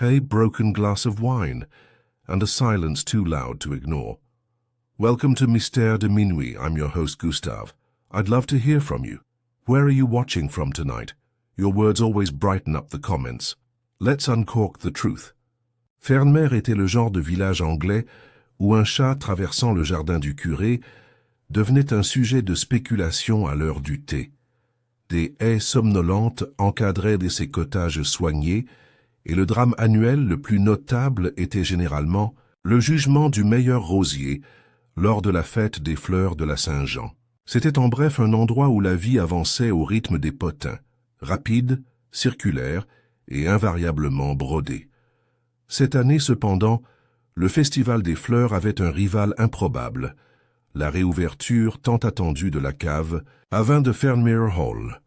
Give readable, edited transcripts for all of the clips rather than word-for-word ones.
a broken glass of wine, and a silence too loud to ignore. Welcome to Mystère de Minuit. I'm your host, Gustave. I'd love to hear from you. Where are you watching from tonight? Your words always brighten up the comments. Let's uncork the truth. Fernemer était le genre de village anglais où un chat traversant le jardin du curé devenait un sujet de spéculation à l'heure du thé. Des haies somnolentes encadraient ses cottages soignés, et le drame annuel le plus notable était généralement le jugement du meilleur rosier lors de la fête des fleurs de la Saint-Jean. C'était en bref un endroit où la vie avançait au rythme des potins, rapide, circulaire et invariablement brodé. Cette année cependant, le Festival des Fleurs avait un rival improbable, la réouverture tant attendue de la cave à vin de Fernemer Hall.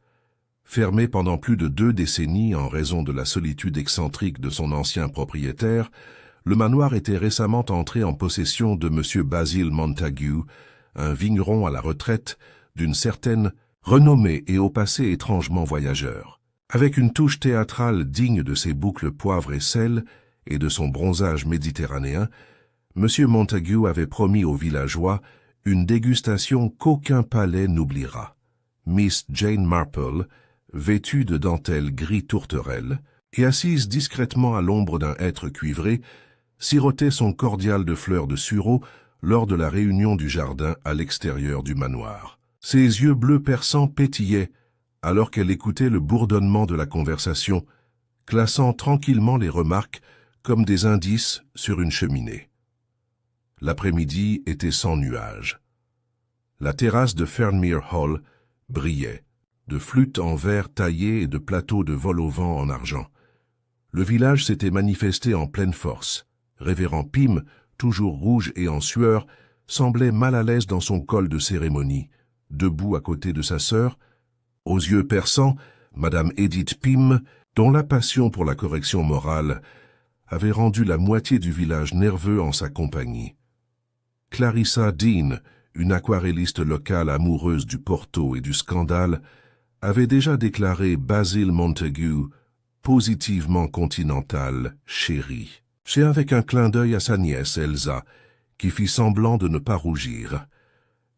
Fermé pendant plus de 2 décennies en raison de la solitude excentrique de son ancien propriétaire, le manoir était récemment entré en possession de M. Basil Montagu, un vigneron à la retraite d'une certaine renommée et au passé étrangement voyageur. Avec une touche théâtrale digne de ses boucles poivre et sel et de son bronzage méditerranéen, M. Montagu avait promis aux villageois une dégustation qu'aucun palais n'oubliera. Miss Jane Marple, vêtue de dentelle gris tourterelle, et assise discrètement à l'ombre d'un hêtre cuivré, sirotait son cordial de fleurs de sureau lors de la réunion du jardin à l'extérieur du manoir. Ses yeux bleus perçants pétillaient alors qu'elle écoutait le bourdonnement de la conversation, classant tranquillement les remarques comme des indices sur une cheminée. L'après-midi était sans nuages. La terrasse de Fernemer Hall brillait, de flûtes en verre taillé et de plateaux de vol au vent en argent. Le village s'était manifesté en pleine force. Révérend Pym, toujours rouge et en sueur, semblait mal à l'aise dans son col de cérémonie, debout à côté de sa sœur. Aux yeux perçants, Madame Edith Pym, dont la passion pour la correction morale avait rendu la moitié du village nerveux en sa compagnie. Clarissa Dean, une aquarelliste locale amoureuse du Porto et du scandale, avait déjà déclaré Basil Montagu positivement continental, chéri. C'est avec un clin d'œil à sa nièce, Elsa, qui fit semblant de ne pas rougir.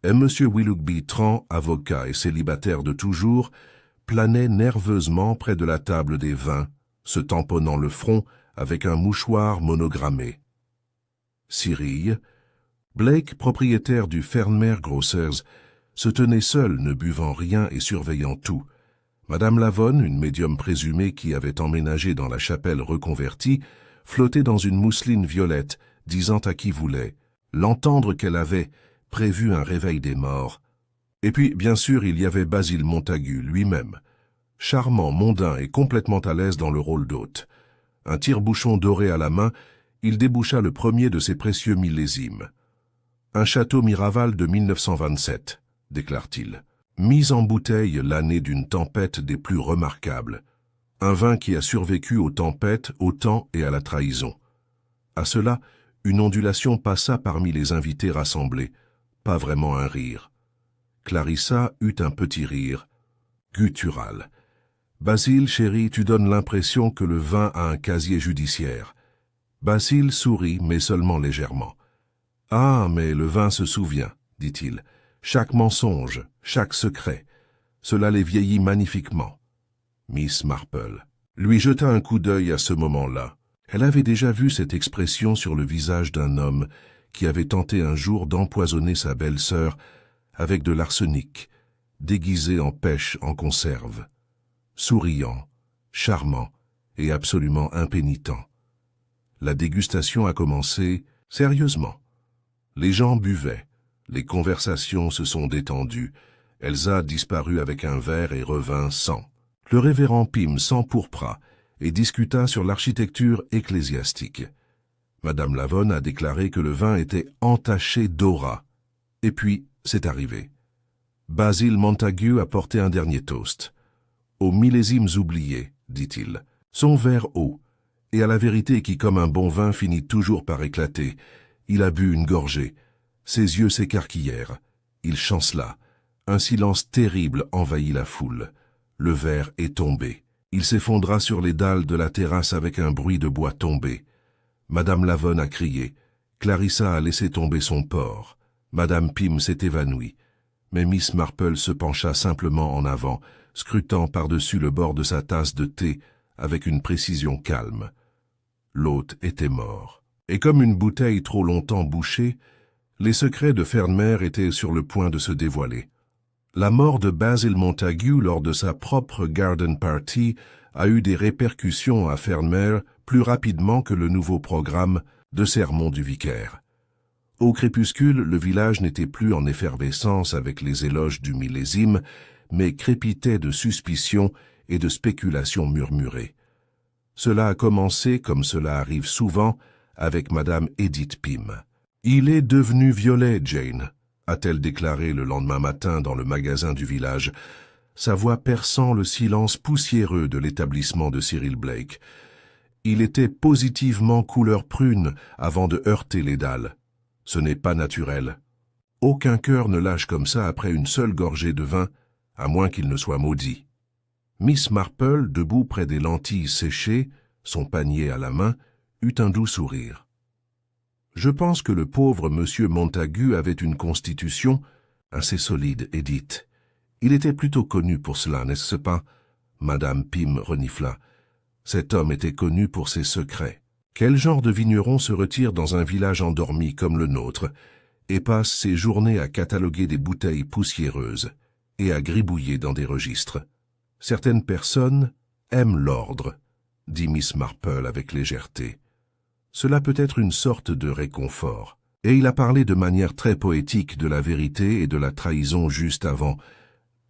Et M. Willoughby Tran, avocat et célibataire de toujours, planait nerveusement près de la table des vins, se tamponnant le front avec un mouchoir monogrammé. Cyrille, Blake, propriétaire du Fernemer Grocers, se tenait seul, ne buvant rien et surveillant tout. Madame Lavonne, une médium présumée qui avait emménagé dans la chapelle reconvertie, flottait dans une mousseline violette, disant à qui voulait, l'entendre qu'elle avait prévu un réveil des morts. Et puis, bien sûr, il y avait Basil Montagu lui-même, charmant, mondain et complètement à l'aise dans le rôle d'hôte. Un tire-bouchon doré à la main, il déboucha le premier de ses précieux millésimes. Un château Miraval de 1927, déclare-t-il, mis en bouteille l'année d'une tempête des plus remarquables. Un vin qui a survécu aux tempêtes, au temps et à la trahison. À cela, une ondulation passa parmi les invités rassemblés, pas vraiment un rire. Clarissa eut un petit rire, guttural. « Basil, chéri, tu donnes l'impression que le vin a un casier judiciaire. » Basil sourit, mais seulement légèrement. « Ah, mais le vin se souvient, dit-il. Chaque mensonge, chaque secret. Cela les vieillit magnifiquement. » Miss Marple lui jeta un coup d'œil à ce moment-là. Elle avait déjà vu cette expression sur le visage d'un homme qui avait tenté un jour d'empoisonner sa belle-sœur avec de l'arsenic, déguisé en pêche en conserve. Souriant, charmant et absolument impénitent. La dégustation a commencé sérieusement. Les gens buvaient, les conversations se sont détendues. Elsa disparut avec un verre et revint sans. Le révérend Pym s'empourpra et discuta sur l'architecture ecclésiastique. Madame Lavonne a déclaré que le vin était entaché d'aura. Et puis, c'est arrivé. Basil Montagu a porté un dernier toast. Aux millésimes oubliés, dit-il, son verre haut, et à la vérité qui, comme un bon vin, finit toujours par éclater. Il a bu une gorgée. Ses yeux s'écarquillèrent. Il chancela. Un silence terrible envahit la foule. Le verre est tombé. Il s'effondra sur les dalles de la terrasse avec un bruit de bois tombé. Madame Lavonne a crié. Clarissa a laissé tomber son porc. Madame Pym s'est évanouie. Mais Miss Marple se pencha simplement en avant, scrutant par-dessus le bord de sa tasse de thé avec une précision calme. L'hôte était mort. Et comme une bouteille trop longtemps bouchée, les secrets de Fernmer étaient sur le point de se dévoiler. La mort de Basil Montagu lors de sa propre garden party a eu des répercussions à Fernmer plus rapidement que le nouveau programme de sermon du vicaire. Au crépuscule, le village n'était plus en effervescence avec les éloges du millésime, mais crépitait de suspicions et de spéculations murmurées. Cela a commencé, comme cela arrive souvent, avec Madame Edith Pym. « Il est devenu violet, Jane », a-t-elle déclaré le lendemain matin dans le magasin du village, sa voix perçant le silence poussiéreux de l'établissement de Cyril Blake. Il était positivement couleur prune avant de heurter les dalles. Ce n'est pas naturel. Aucun cœur ne lâche comme ça après une seule gorgée de vin, à moins qu'il ne soit maudit. Miss Marple, debout près des lentilles séchées, son panier à la main, eut un doux sourire. Je pense que le pauvre monsieur Montagu avait une constitution assez solide, Edith. Il était plutôt connu pour cela, n'est-ce pas? Madame Pym renifla. Cet homme était connu pour ses secrets. Quel genre de vigneron se retire dans un village endormi comme le nôtre et passe ses journées à cataloguer des bouteilles poussiéreuses et à gribouiller dans des registres? Certaines personnes aiment l'ordre, dit Miss Marple avec légèreté. Cela peut être une sorte de réconfort. Et il a parlé de manière très poétique de la vérité et de la trahison juste avant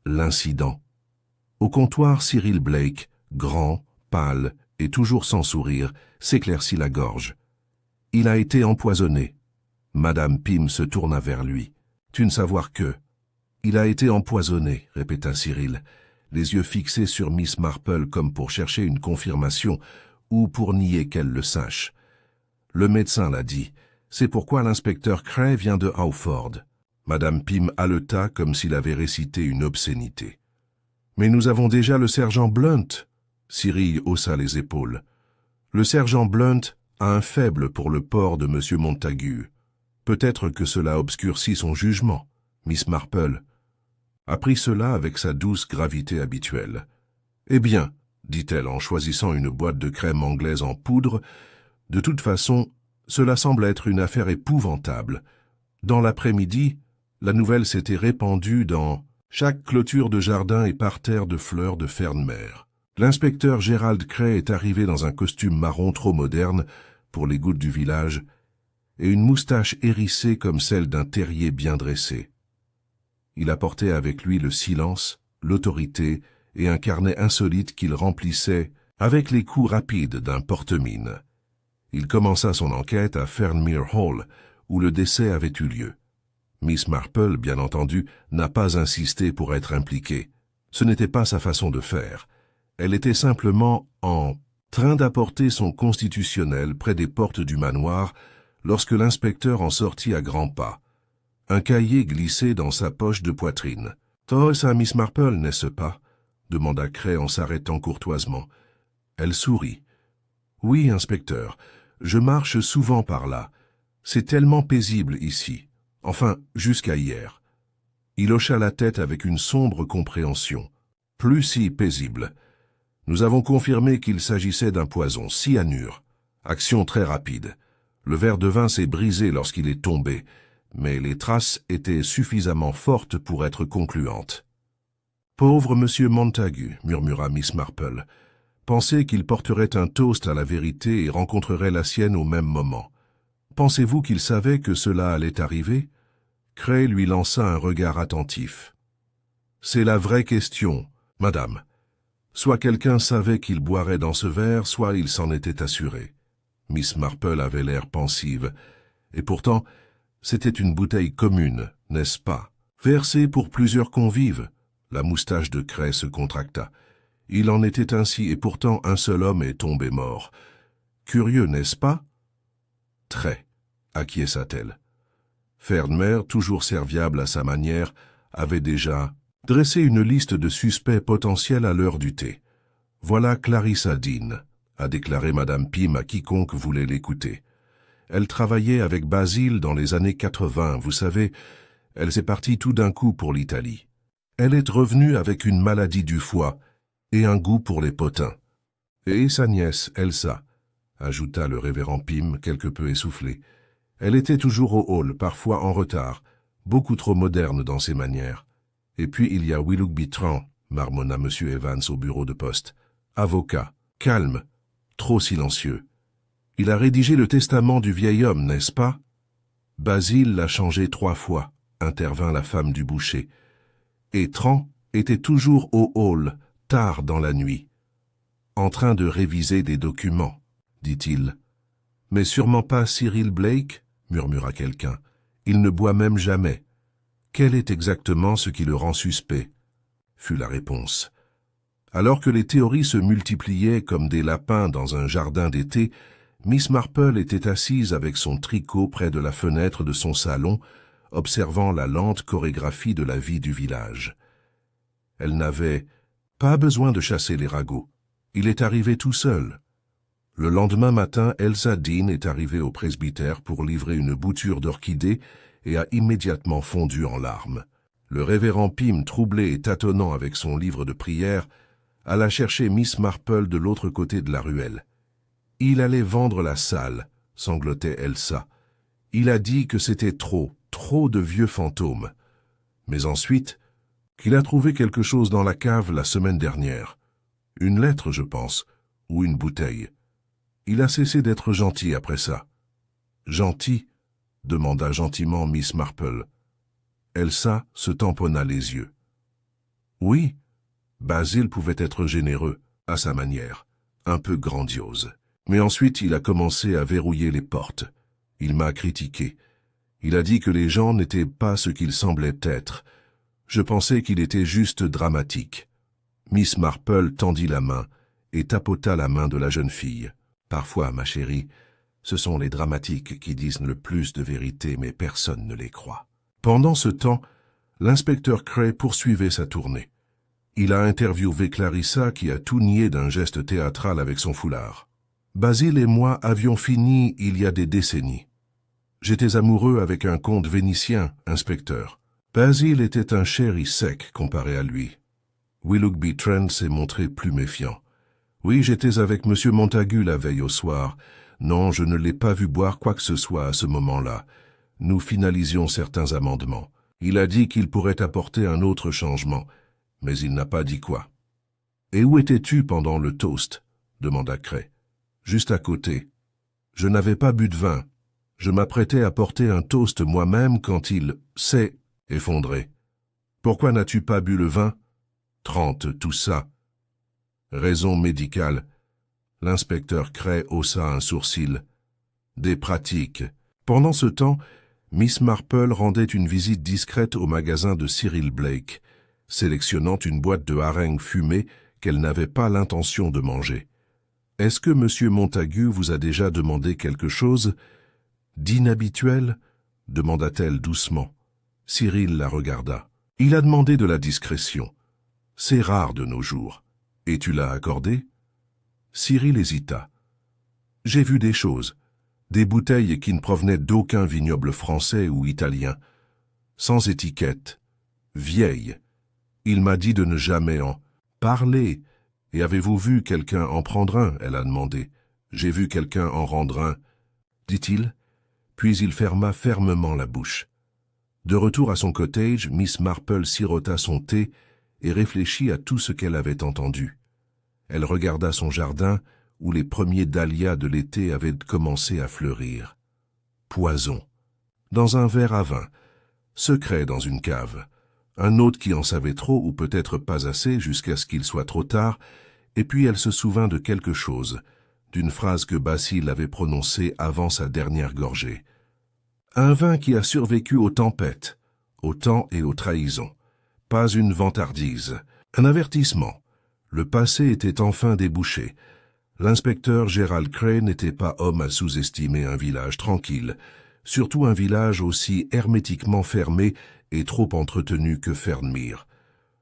l'incident. Au comptoir, Cyril Blake, grand, pâle et toujours sans sourire, s'éclaircit la gorge. Il a été empoisonné. Madame Pym se tourna vers lui. Tu ne savoir que. Il a été empoisonné, répéta Cyril, les yeux fixés sur Miss Marple comme pour chercher une confirmation ou pour nier qu'elle le sache. Le médecin l'a dit. C'est pourquoi l'inspecteur Cray vient de Hawford. Madame Pym haleta comme s'il avait récité une obscénité. Mais nous avons déjà le sergent Blunt. Cyril haussa les épaules. Le sergent Blunt a un faible pour le porc de M. Montagu. Peut-être que cela obscurcit son jugement. Miss Marple apprit cela avec sa douce gravité habituelle. « Eh bien, dit-elle en choisissant une boîte de crème anglaise en poudre, de toute façon, cela semble être une affaire épouvantable. Dans l'après-midi, la nouvelle s'était répandue dans chaque clôture de jardin et parterre de fleurs de Fernmer. L'inspecteur Gérald Cray est arrivé dans un costume marron trop moderne pour les gouttes du village et une moustache hérissée comme celle d'un terrier bien dressé. Il apportait avec lui le silence, l'autorité et un carnet insolite qu'il remplissait avec les coups rapides d'un porte-mine. Il commença son enquête à Fernmere Hall, où le décès avait eu lieu. Miss Marple, bien entendu, n'a pas insisté pour être impliquée. Ce n'était pas sa façon de faire. Elle était simplement en train d'apporter son constitutionnel près des portes du manoir lorsque l'inspecteur en sortit à grands pas. Un cahier glissé dans sa poche de poitrine. « Toi, ça, Miss Marple, n'est-ce pas ?» demanda Cray en s'arrêtant courtoisement. Elle sourit. « Oui, inspecteur, je marche souvent par là. C'est tellement paisible ici. Enfin, jusqu'à hier. » Il hocha la tête avec une sombre compréhension. « Plus si paisible. Nous avons confirmé qu'il s'agissait d'un poison, cyanure. Action très rapide. Le verre de vin s'est brisé lorsqu'il est tombé, mais les traces étaient suffisamment fortes pour être concluantes. « Pauvre monsieur Montagu, » murmura Miss Marple. « Pensez qu'il porterait un toast à la vérité et rencontrerait la sienne au même moment. Pensez-vous qu'il savait que cela allait arriver ?» Cray lui lança un regard attentif. « C'est la vraie question, madame. Soit quelqu'un savait qu'il boirait dans ce verre, soit il s'en était assuré. » Miss Marple avait l'air pensive. Et pourtant, c'était une bouteille commune, n'est-ce pas? Versée pour plusieurs convives. La moustache de Cray se contracta. Il en était ainsi, et pourtant un seul homme est tombé mort. Curieux, n'est-ce pas? Très, acquiesça-t-elle. Fernmer, toujours serviable à sa manière, avait déjà dressé une liste de suspects potentiels à l'heure du thé. Voilà Clarissa Dean, a déclaré Madame Pym à quiconque voulait l'écouter. Elle travaillait avec Basile dans les années 80, vous savez, elle s'est partie tout d'un coup pour l'Italie. Elle est revenue avec une maladie du foie et un goût pour les potins. Et sa nièce, Elsa, ajouta le révérend Pym, quelque peu essoufflé. Elle était toujours au hall, parfois en retard, beaucoup trop moderne dans ses manières. Et puis il y a Willoughby Tran, marmonna M. Evans au bureau de poste. Avocat, calme, trop silencieux. Il a rédigé le testament du vieil homme, n'est-ce pas? Basile l'a changé 3 fois, intervint la femme du boucher. Et Tran était toujours au hall, tard dans la nuit. En train de réviser des documents, dit-il. Mais sûrement pas Cyril Blake, murmura quelqu'un. Il ne boit même jamais. Quel est exactement ce qui le rend suspect? Fut la réponse. Alors que les théories se multipliaient comme des lapins dans un jardin d'été, Miss Marple était assise avec son tricot près de la fenêtre de son salon, observant la lente chorégraphie de la vie du village. Elle n'avait pas besoin de chasser les ragots. Il est arrivé tout seul. Le lendemain matin, Elsa Dean est arrivée au presbytère pour livrer une bouture d'orchidées et a immédiatement fondu en larmes. Le révérend Pym, troublé et tâtonnant avec son livre de prière, alla chercher Miss Marple de l'autre côté de la ruelle. Il allait vendre la salle, sanglotait Elsa. Il a dit que c'était trop de vieux fantômes. Mais ensuite, qu'il a trouvé quelque chose dans la cave la semaine dernière. Une lettre, je pense, ou une bouteille. Il a cessé d'être gentil après ça. Gentil? Demanda gentiment Miss Marple. Elsa se tamponna les yeux. Oui, Basile pouvait être généreux, à sa manière, un peu grandiose. Mais ensuite il a commencé à verrouiller les portes. Il m'a critiqué. Il a dit que les gens n'étaient pas ce qu'ils semblaient être. Je pensais qu'il était juste dramatique. Miss Marple tendit la main et tapota la main de la jeune fille. Parfois, ma chérie, ce sont les dramatiques qui disent le plus de vérité, mais personne ne les croit. Pendant ce temps, l'inspecteur Cray poursuivait sa tournée. Il a interviewé Clarissa qui a tout nié d'un geste théâtral avec son foulard. Basile et moi avions fini il y a des décennies. J'étais amoureux avec un comte vénitien, inspecteur. Basile était un chéri sec comparé à lui. Willoughby Trent s'est montré plus méfiant. Oui, j'étais avec M. Montagu la veille au soir. Non, je ne l'ai pas vu boire quoi que ce soit à ce moment-là. Nous finalisions certains amendements. Il a dit qu'il pourrait apporter un autre changement, mais il n'a pas dit quoi. « Et où étais-tu pendant le toast » demanda Cray. « Juste à côté. Je n'avais pas bu de vin. Je m'apprêtais à porter un toast moi-même quand il s'est effondré. Pourquoi n'as-tu pas bu le vin? 30, tout ça. Raison médicale. L'inspecteur Cray haussa un sourcil. Des pratiques. Pendant ce temps, Miss Marple rendait une visite discrète au magasin de Cyril Blake, sélectionnant une boîte de harengs fumés qu'elle n'avait pas l'intention de manger. « Est-ce que M. Montagu vous a déjà demandé quelque chose d'inhabituel » demanda-t-elle doucement. Cyril la regarda. « Il a demandé de la discrétion. C'est rare de nos jours. Et tu l'as accordé » Cyril hésita. « J'ai vu des choses. Des bouteilles qui ne provenaient d'aucun vignoble français ou italien. Sans étiquette. Vieilles. Il m'a dit de ne jamais en parler. Et avez-vous vu quelqu'un en prendre un » elle a demandé. « J'ai vu quelqu'un en rendre un, » dit-il. Puis il ferma fermement la bouche. De retour à son cottage, Miss Marple sirota son thé et réfléchit à tout ce qu'elle avait entendu. Elle regarda son jardin où les premiers dahlias de l'été avaient commencé à fleurir. Poison. Dans un verre à vin. Secret dans une cave. Un hôte qui en savait trop ou peut-être pas assez jusqu'à ce qu'il soit trop tard, et puis elle se souvint de quelque chose, d'une phrase que Basile avait prononcée avant sa dernière gorgée. Un vin qui a survécu aux tempêtes, au temps et aux trahisons. Pas une vantardise, un avertissement. Le passé était enfin débouché. L'inspecteur Gérald Cray n'était pas homme à sous-estimer un village tranquille, surtout un village aussi hermétiquement fermé et trop entretenu que Fernmere.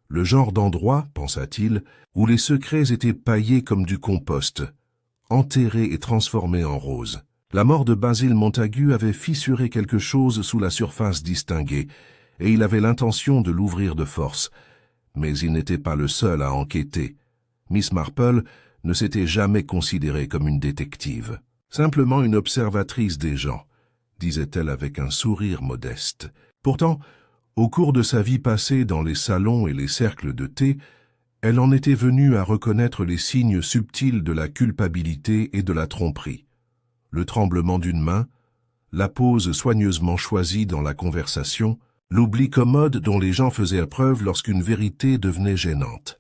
Le genre d'endroit, pensa-t-il, où les secrets étaient paillés comme du compost, enterrés et transformés en roses. La mort de Basil Montagu avait fissuré quelque chose sous la surface distinguée, et il avait l'intention de l'ouvrir de force. Mais il n'était pas le seul à enquêter. Miss Marple ne s'était jamais considérée comme une détective. Simplement une observatrice des gens, disait-elle avec un sourire modeste. Pourtant, au cours de sa vie passée dans les salons et les cercles de thé, elle en était venue à reconnaître les signes subtils de la culpabilité et de la tromperie. Le tremblement d'une main, la pause soigneusement choisie dans la conversation, l'oubli commode dont les gens faisaient preuve lorsqu'une vérité devenait gênante.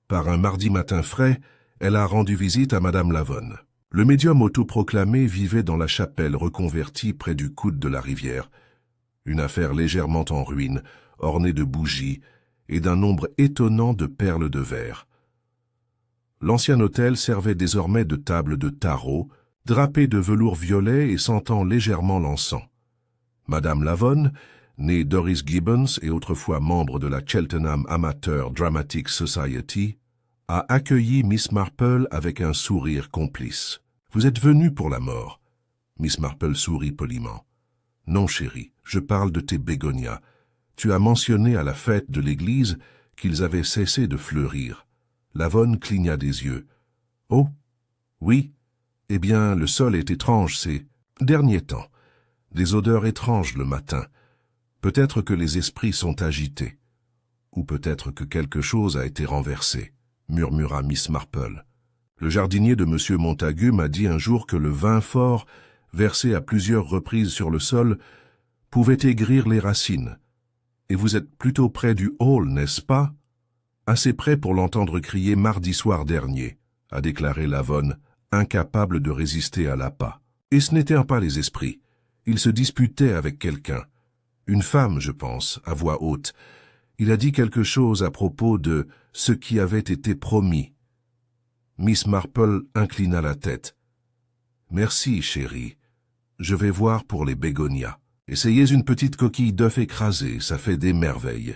Par un mardi matin frais, elle a rendu visite à Madame Lavonne. Le médium autoproclamé vivait dans la chapelle reconvertie près du coude de la rivière. Une affaire légèrement en ruine, ornée de bougies et d'un nombre étonnant de perles de verre. L'ancien hôtel servait désormais de table de tarot, drapée de velours violet et sentant légèrement l'encens. Madame Lavonne, née Doris Gibbons et autrefois membre de la Cheltenham Amateur Dramatic Society, a accueilli Miss Marple avec un sourire complice. « Vous êtes venue pour la mort ?» Miss Marple sourit poliment. « Non, chérie, je parle de tes bégonias. Tu as mentionné à la fête de l'église qu'ils avaient cessé de fleurir. » Lavonne cligna des yeux. « Oh, oui. Eh bien, le sol est étrange ces derniers temps. Des odeurs étranges le matin. Peut-être que les esprits sont agités. Ou peut-être que quelque chose a été renversé. » murmura Miss Marple. Le jardinier de M. Montagu m'a dit un jour que le vin fort, versé à plusieurs reprises sur le sol, pouvait aigrir les racines. Et vous êtes plutôt près du hall, n'est-ce pas? Assez près pour l'entendre crier mardi soir dernier, a déclaré Lavonne, incapable de résister à l'appât. Et ce n'étaient pas les esprits. Il se disputait avec quelqu'un. Une femme, je pense, à voix haute. Il a dit quelque chose à propos de ce qui avait été promis. Miss Marple inclina la tête. « Merci, chérie. Je vais voir pour les bégonias. Essayez une petite coquille d'œuf écrasée, ça fait des merveilles. »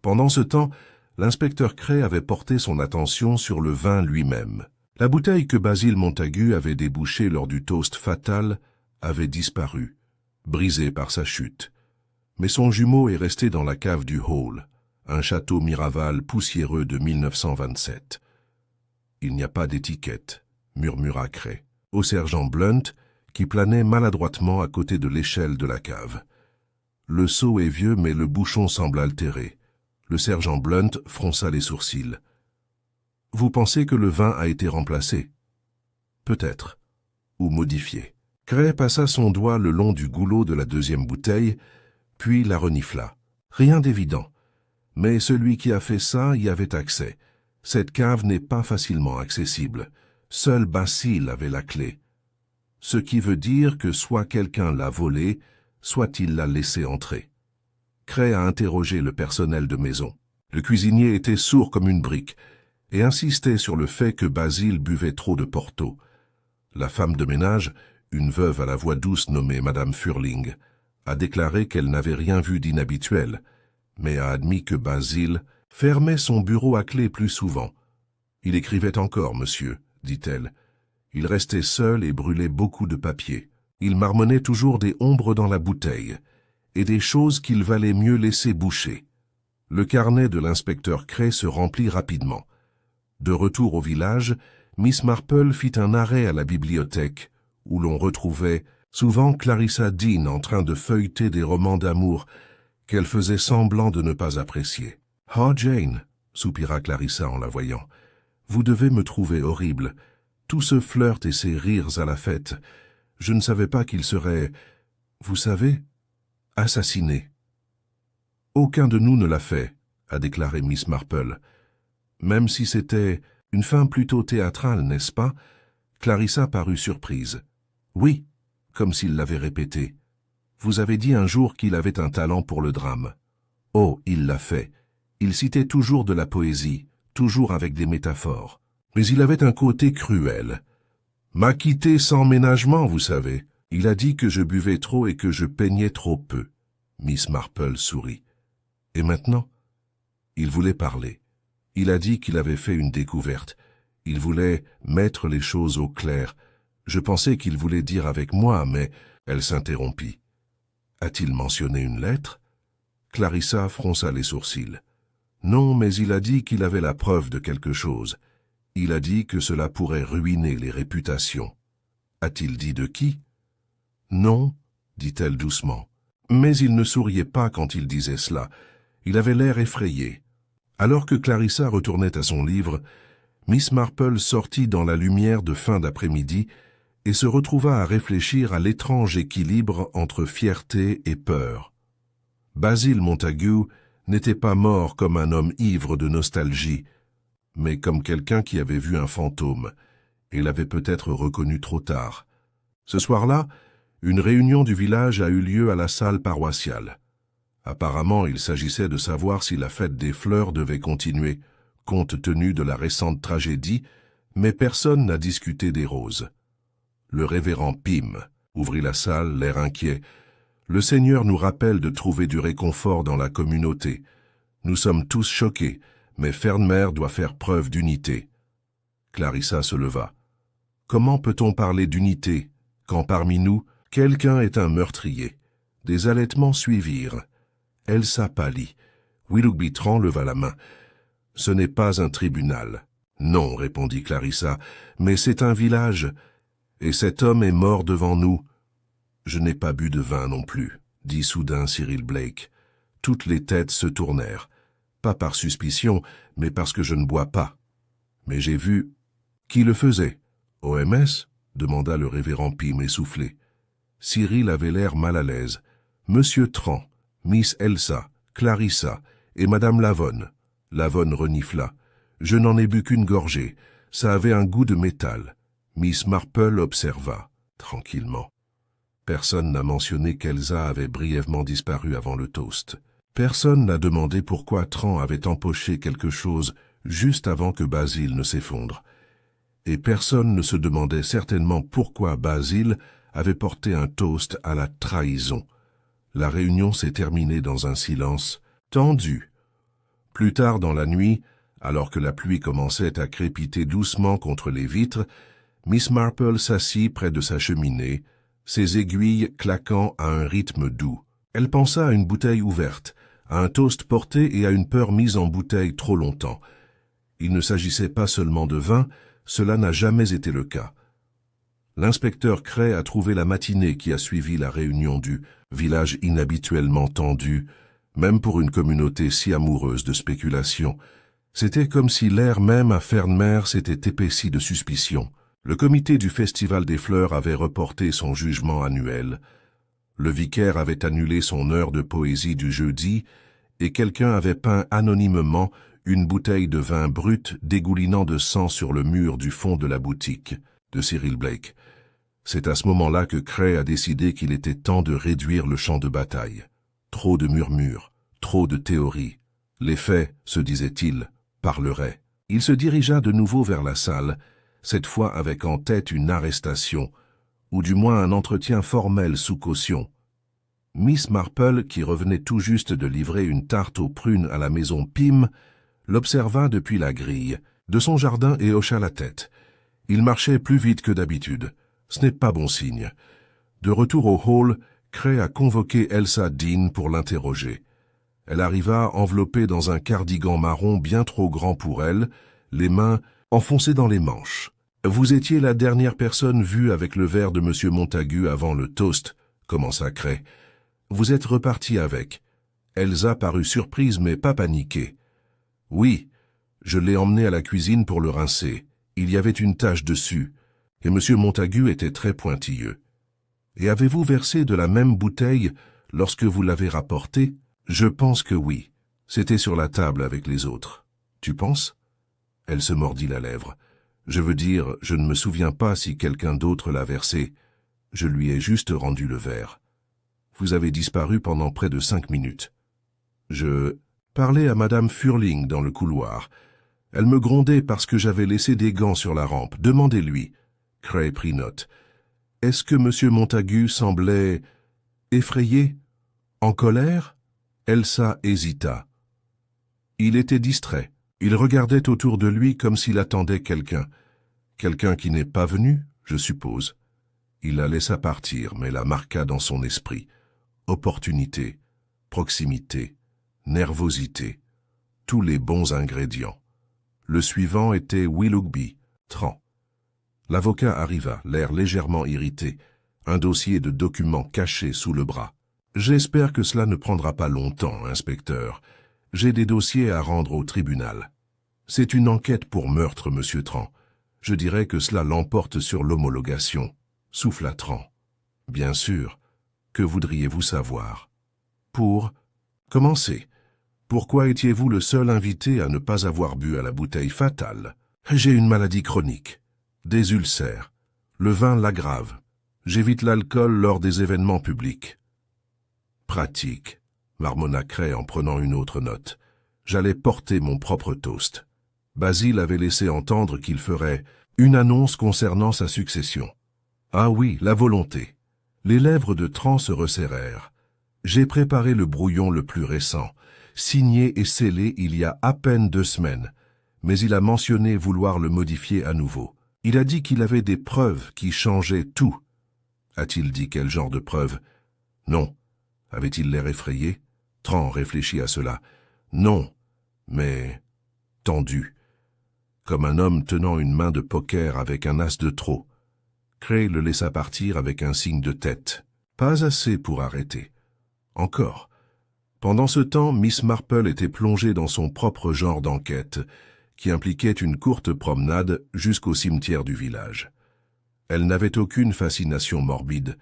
Pendant ce temps, l'inspecteur Cray avait porté son attention sur le vin lui-même. La bouteille que Basil Montagu avait débouchée lors du toast fatal avait disparu, brisée par sa chute. Mais son jumeau est resté dans la cave du hall, un château Miraval poussiéreux de 1927. « Il n'y a pas d'étiquette, » murmura Cray, au sergent Blunt, qui planait maladroitement à côté de l'échelle de la cave. Le seau est vieux, mais le bouchon semble altéré. Le sergent Blunt fronça les sourcils. « Vous pensez que le vin a été remplacé? »« Peut-être. Ou modifié. » Cray passa son doigt le long du goulot de la deuxième bouteille, puis la renifla. Rien d'évident. Mais celui qui a fait ça y avait accès. Cette cave n'est pas facilement accessible. Seul Basil avait la clé. Ce qui veut dire que soit quelqu'un l'a volé, soit il l'a laissé entrer. Cray a interrogé le personnel de maison. Le cuisinier était sourd comme une brique et insistait sur le fait que Basil buvait trop de Porto. La femme de ménage, une veuve à la voix douce nommée Madame Furling, a déclaré qu'elle n'avait rien vu d'inhabituel, mais a admis que Basil fermait son bureau à clé plus souvent. « Il écrivait encore, monsieur, » dit-elle. « Il restait seul et brûlait beaucoup de papier. Il marmonnait toujours des ombres dans la bouteille, et des choses qu'il valait mieux laisser boucher. » Le carnet de l'inspecteur Cray se remplit rapidement. De retour au village, Miss Marple fit un arrêt à la bibliothèque, où l'on retrouvait souvent Clarissa Dean en train de feuilleter des romans d'amour qu'elle faisait semblant de ne pas apprécier. « Oh, Jane, » soupira Clarissa en la voyant, « vous devez me trouver horrible. Tout ce flirt et ces rires à la fête. Je ne savais pas qu'il serait, vous savez, assassiné. » « Aucun de nous ne l'a fait, » a déclaré Miss Marple. « Même si c'était une fin plutôt théâtrale, n'est-ce pas ?» Clarissa parut surprise. « Oui, » comme s'il l'avait répété. « Vous avez dit un jour qu'il avait un talent pour le drame. »« Oh, il l'a fait. Il citait toujours de la poésie, toujours avec des métaphores. Mais il avait un côté cruel. M'a quitté sans ménagement, vous savez. Il a dit que je buvais trop et que je peignais trop peu. » Miss Marple sourit. « Et maintenant ?» Il voulait parler. Il a dit qu'il avait fait une découverte. Il voulait mettre les choses au clair. Je pensais qu'il voulait dire avec moi, mais elle s'interrompit. A-t-il mentionné une lettre? Clarissa fronça les sourcils. Non, mais il a dit qu'il avait la preuve de quelque chose. Il a dit que cela pourrait ruiner les réputations. A-t-il dit de qui? Non, dit-elle doucement. Mais il ne souriait pas quand il disait cela. Il avait l'air effrayé. Alors que Clarissa retournait à son livre, Miss Marple sortit dans la lumière de fin d'après-midi et se retrouva à réfléchir à l'étrange équilibre entre fierté et peur. Basil Montague n'était pas mort comme un homme ivre de nostalgie, mais comme quelqu'un qui avait vu un fantôme, et l'avait peut-être reconnu trop tard. Ce soir-là, une réunion du village a eu lieu à la salle paroissiale. Apparemment, il s'agissait de savoir si la fête des fleurs devait continuer, compte tenu de la récente tragédie, mais personne n'a discuté des roses. Le révérend Pym ouvrit la salle, l'air inquiet. Le Seigneur nous rappelle de trouver du réconfort dans la communauté. Nous sommes tous choqués, mais Fernmer doit faire preuve d'unité. Clarissa se leva. Comment peut-on parler d'unité quand parmi nous, quelqu'un est un meurtrier? Des halètements suivirent. Elsa pâlit. Willoughby Tran leva la main. Ce n'est pas un tribunal. Non, répondit Clarissa, mais c'est un village. Et cet homme est mort devant nous. Je n'ai pas bu de vin non plus, dit soudain Cyril Blake. Toutes les têtes se tournèrent. Pas par suspicion, mais parce que je ne bois pas. Mais j'ai vu... Qui le faisait? OMS? Demanda le révérend Pym essoufflé. Cyril avait l'air mal à l'aise. Monsieur Tran, Miss Elsa, Clarissa et Madame Lavonne. Lavonne renifla. Je n'en ai bu qu'une gorgée. Ça avait un goût de métal. Miss Marple observa, tranquillement. Personne n'a mentionné qu'Elsa avait brièvement disparu avant le toast. Personne n'a demandé pourquoi Tran avait empoché quelque chose juste avant que Basil ne s'effondre. Et personne ne se demandait certainement pourquoi Basil avait porté un toast à la trahison. La réunion s'est terminée dans un silence tendu. Plus tard dans la nuit, alors que la pluie commençait à crépiter doucement contre les vitres, Miss Marple s'assit près de sa cheminée, ses aiguilles claquant à un rythme doux. Elle pensa à une bouteille ouverte, à un toast porté et à une peur mise en bouteille trop longtemps. Il ne s'agissait pas seulement de vin, cela n'a jamais été le cas. L'inspecteur Cray a trouvé la matinée qui a suivi la réunion du village inhabituellement tendu, même pour une communauté si amoureuse de spéculation. C'était comme si l'air même à Fernmer s'était épaissi de suspicion. Le comité du Festival des Fleurs avait reporté son jugement annuel. Le vicaire avait annulé son heure de poésie du jeudi et quelqu'un avait peint anonymement une bouteille de vin brut dégoulinant de sang sur le mur du fond de la boutique de Cyril Blake. C'est à ce moment-là que Cray a décidé qu'il était temps de réduire le champ de bataille. Trop de murmures, trop de théories. Les faits, se disait-il, parleraient. Il se dirigea de nouveau vers la salle, cette fois avec en tête une arrestation, ou du moins un entretien formel sous caution. Miss Marple, qui revenait tout juste de livrer une tarte aux prunes à la maison Pym, l'observa depuis la grille, de son jardin et hocha la tête. Il marchait plus vite que d'habitude. Ce n'est pas bon signe. De retour au hall, Cray a convoqué Elsa Dean pour l'interroger. Elle arriva enveloppée dans un cardigan marron bien trop grand pour elle, les mains enfoncées dans les manches. « Vous étiez la dernière personne vue avec le verre de M. Montague avant le toast, » commença Cray. « Vous êtes reparti avec. » Elsa parut surprise mais pas paniquée. « Oui, je l'ai emmené à la cuisine pour le rincer. Il y avait une tache dessus, et M. Montague était très pointilleux. Et avez-vous versé de la même bouteille lorsque vous l'avez rapportée? Je pense que oui. C'était sur la table avec les autres. Tu penses? Elle se mordit la lèvre. Je veux dire, je ne me souviens pas si quelqu'un d'autre l'a versé. Je lui ai juste rendu le verre. Vous avez disparu pendant près de 5 minutes. Je parlais à Madame Furling dans le couloir. Elle me grondait parce que j'avais laissé des gants sur la rampe. Demandez-lui. Cray prit note. Est-ce que M. Montague semblait effrayé? En colère? Elsa hésita. Il était distrait. Il regardait autour de lui comme s'il attendait quelqu'un. Quelqu'un qui n'est pas venu, je suppose. Il la laissa partir, mais la marqua dans son esprit. Opportunité, proximité, nervosité, tous les bons ingrédients. Le suivant était Willoughby, Tran. L'avocat arriva, l'air légèrement irrité, un dossier de documents cachés sous le bras. « J'espère que cela ne prendra pas longtemps, inspecteur. J'ai des dossiers à rendre au tribunal. C'est une enquête pour meurtre, monsieur Tran. Je dirais que cela l'emporte sur l'homologation. » Souffla Tran. « Bien sûr. Que voudriez-vous savoir ?»« Pour commencer, pourquoi étiez-vous le seul invité à ne pas avoir bu à la bouteille fatale ? J'ai une maladie chronique. Des ulcères. Le vin l'aggrave. J'évite l'alcool lors des événements publics. » Pratique, marmonna Cray en prenant une autre note. J'allais porter mon propre toast. Basile avait laissé entendre qu'il ferait une annonce concernant sa succession. Ah oui, la volonté. Les lèvres de Tran se resserrèrent. J'ai préparé le brouillon le plus récent, signé et scellé il y a à peine 2 semaines, mais il a mentionné vouloir le modifier à nouveau. Il a dit qu'il avait des preuves qui changeaient tout. A-t-il dit quel genre de preuves? Non. Avait-il l'air effrayé? Tran réfléchit à cela. Non, mais tendu, comme un homme tenant une main de poker avec un as de trop. Cray le laissa partir avec un signe de tête. Pas assez pour arrêter. Encore. Pendant ce temps, Miss Marple était plongée dans son propre genre d'enquête, qui impliquait une courte promenade jusqu'au cimetière du village. Elle n'avait aucune fascination morbide,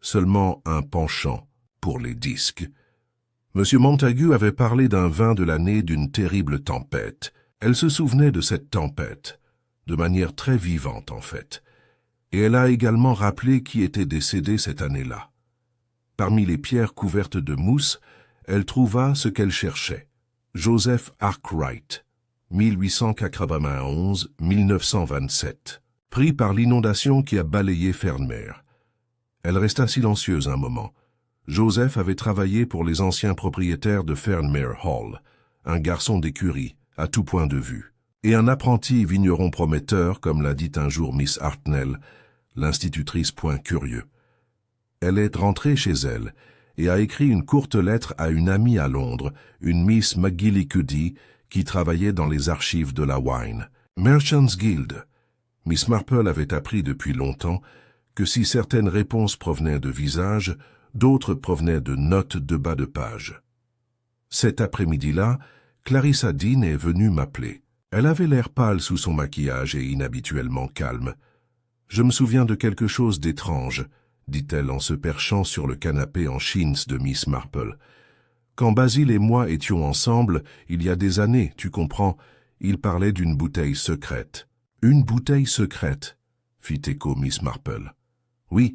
seulement un penchant pour les disques. Monsieur Montagu avait parlé d'un vin de l'année d'une terrible tempête. Elle se souvenait de cette tempête, de manière très vivante en fait, et elle a également rappelé qui était décédé cette année-là. Parmi les pierres couvertes de mousse, elle trouva ce qu'elle cherchait. Joseph Arkwright, 1891-1927, pris par l'inondation qui a balayé Fernmere. Elle resta silencieuse un moment. Joseph avait travaillé pour les anciens propriétaires de Fernmere Hall, un garçon d'écurie, à tout point de vue, et un apprenti vigneron prometteur, comme l'a dit un jour Miss Hartnell, l'institutrice point curieux. Elle est rentrée chez elle et a écrit une courte lettre à une amie à Londres, une Miss McGillicuddy, qui travaillait dans les archives de la Wine. Merchants Guild. Miss Marple avait appris depuis longtemps que si certaines réponses provenaient de visages, d'autres provenaient de notes de bas de page. Cet après-midi-là, Clarissa Dean est venue m'appeler. Elle avait l'air pâle sous son maquillage et inhabituellement calme. « Je me souviens de quelque chose d'étrange », dit-elle en se perchant sur le canapé en chintz de Miss Marple. « Quand Basile et moi étions ensemble, il y a des années, tu comprends, il parlait d'une bouteille secrète. »« Une bouteille secrète » fit écho Miss Marple. « Oui,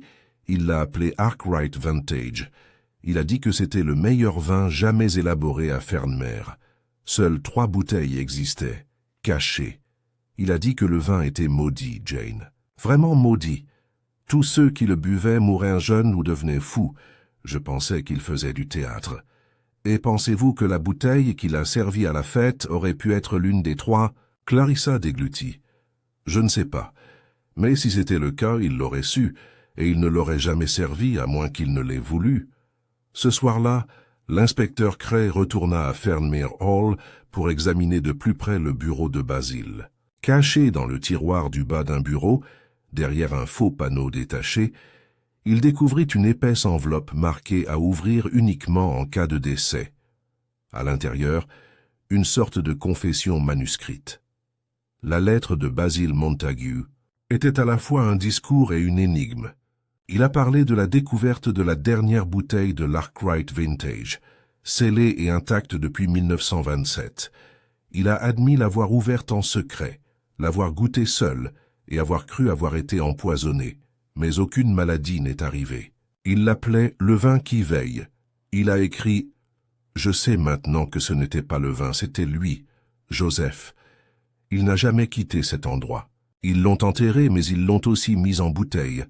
il l'a appelé Arkwright Vintage. Il a dit que c'était le meilleur vin jamais élaboré à Fernmere. Seules 3 bouteilles existaient, cachées. Il a dit que le vin était maudit, Jane. Vraiment maudit. Tous ceux qui le buvaient mouraient jeunes ou devenaient fous. Je pensais qu'il faisait du théâtre. Et pensez-vous que la bouteille qu'il a servie à la fête aurait pu être l'une des 3? Clarissa déglutit. Je ne sais pas. Mais si c'était le cas, il l'aurait su, et il ne l'aurait jamais servi à moins qu'il ne l'ait voulu. Ce soir-là, l'inspecteur Cray retourna à Fernmere Hall pour examiner de plus près le bureau de Basile. Caché dans le tiroir du bas d'un bureau, derrière un faux panneau détaché, il découvrit une épaisse enveloppe marquée à ouvrir uniquement en cas de décès. À l'intérieur, une sorte de confession manuscrite. La lettre de Basile Montagu était à la fois un discours et une énigme. Il a parlé de la découverte de la dernière bouteille de l'Arkwright Vintage, scellée et intacte depuis 1927. Il a admis l'avoir ouverte en secret, l'avoir goûtée seul et avoir cru avoir été empoisonné, mais aucune maladie n'est arrivée. Il l'appelait « le vin qui veille ». Il a écrit « Je sais maintenant que ce n'était pas le vin, c'était lui, Joseph. Il n'a jamais quitté cet endroit. Ils l'ont enterré, mais ils l'ont aussi mis en bouteille.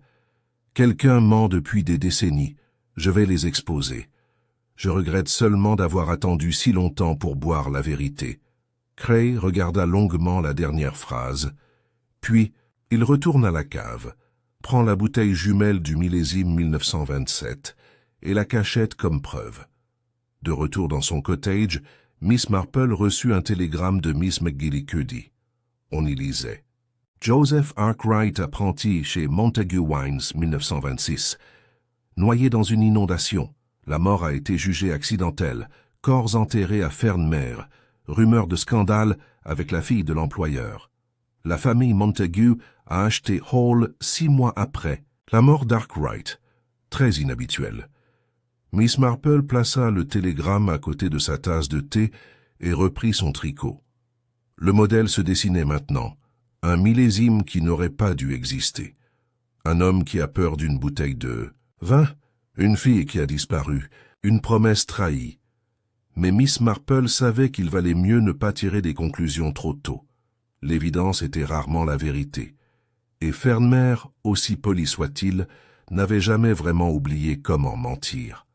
Quelqu'un ment depuis des décennies. Je vais les exposer. Je regrette seulement d'avoir attendu si longtemps pour boire la vérité. » Cray regarda longuement la dernière phrase. Puis, il retourne à la cave, prend la bouteille jumelle du millésime 1927 et la cachette comme preuve. De retour dans son cottage, Miss Marple reçut un télégramme de Miss McGillicuddy. On y lisait: Joseph Arkwright, apprenti chez Montague Wines, 1926. Noyé dans une inondation. La mort a été jugée accidentelle. Corps enterrés à Fernmere. Rumeur de scandale avec la fille de l'employeur. La famille Montague a acheté Hall 6 mois après. La mort d'Arkwright. Très inhabituelle. Miss Marple plaça le télégramme à côté de sa tasse de thé et reprit son tricot. Le modèle se dessinait maintenant. Un millésime qui n'aurait pas dû exister. Un homme qui a peur d'une bouteille de vin, une fille qui a disparu, une promesse trahie. Mais Miss Marple savait qu'il valait mieux ne pas tirer des conclusions trop tôt. L'évidence était rarement la vérité. Et Fernmere, aussi poli soit-il, n'avait jamais vraiment oublié comment mentir.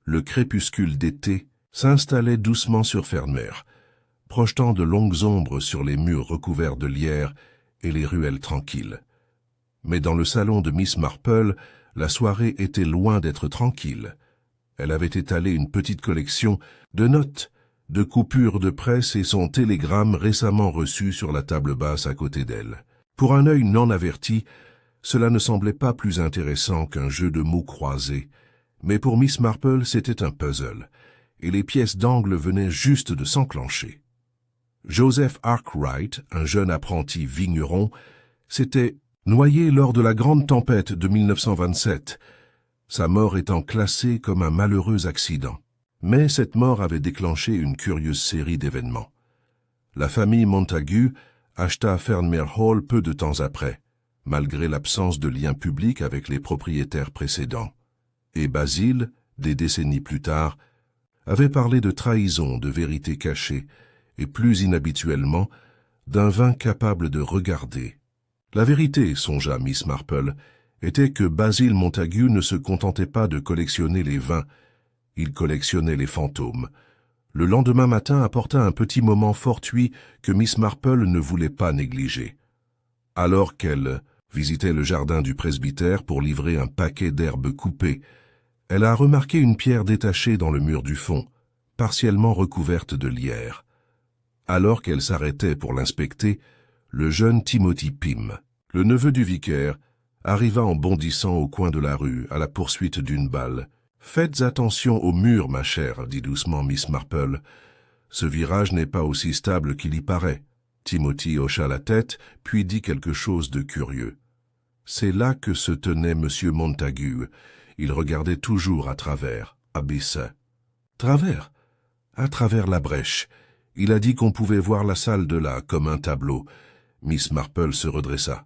Le crépuscule d'été s'installait doucement sur Fernmere, projetant de longues ombres sur les murs recouverts de lierre et les ruelles tranquilles. Mais dans le salon de Miss Marple, la soirée était loin d'être tranquille. Elle avait étalé une petite collection de notes, de coupures de presse et son télégramme récemment reçu sur la table basse à côté d'elle. Pour un œil non averti, cela ne semblait pas plus intéressant qu'un jeu de mots croisés, mais pour Miss Marple c'était un puzzle, et les pièces d'angle venaient juste de s'enclencher. Joseph Arkwright, un jeune apprenti vigneron, s'était noyé lors de la grande tempête de 1927, sa mort étant classée comme un malheureux accident. Mais cette mort avait déclenché une curieuse série d'événements. La famille Montague acheta Fernmere Hall peu de temps après, malgré l'absence de lien public avec les propriétaires précédents. Et Basil, des décennies plus tard, avait parlé de trahison, de vérité cachée, et plus inhabituellement, d'un vin capable de regarder. La vérité, songea Miss Marple, était que Basil Montague ne se contentait pas de collectionner les vins, il collectionnait les fantômes. Le lendemain matin apporta un petit moment fortuit que Miss Marple ne voulait pas négliger. Alors qu'elle visitait le jardin du presbytère pour livrer un paquet d'herbes coupées, elle a remarqué une pierre détachée dans le mur du fond, partiellement recouverte de lierre. Alors qu'elle s'arrêtait pour l'inspecter, le jeune Timothy Pym, le neveu du vicaire, arriva en bondissant au coin de la rue à la poursuite d'une balle. « Faites attention au mur, ma chère, » dit doucement Miss Marple. « Ce virage n'est pas aussi stable qu'il y paraît. » Timothy hocha la tête, puis dit quelque chose de curieux. C'est là que se tenait M. Montague. Il regardait toujours à travers, abaissé. Travers? À travers la brèche. Il a dit qu'on pouvait voir la salle de là, comme un tableau. Miss Marple se redressa.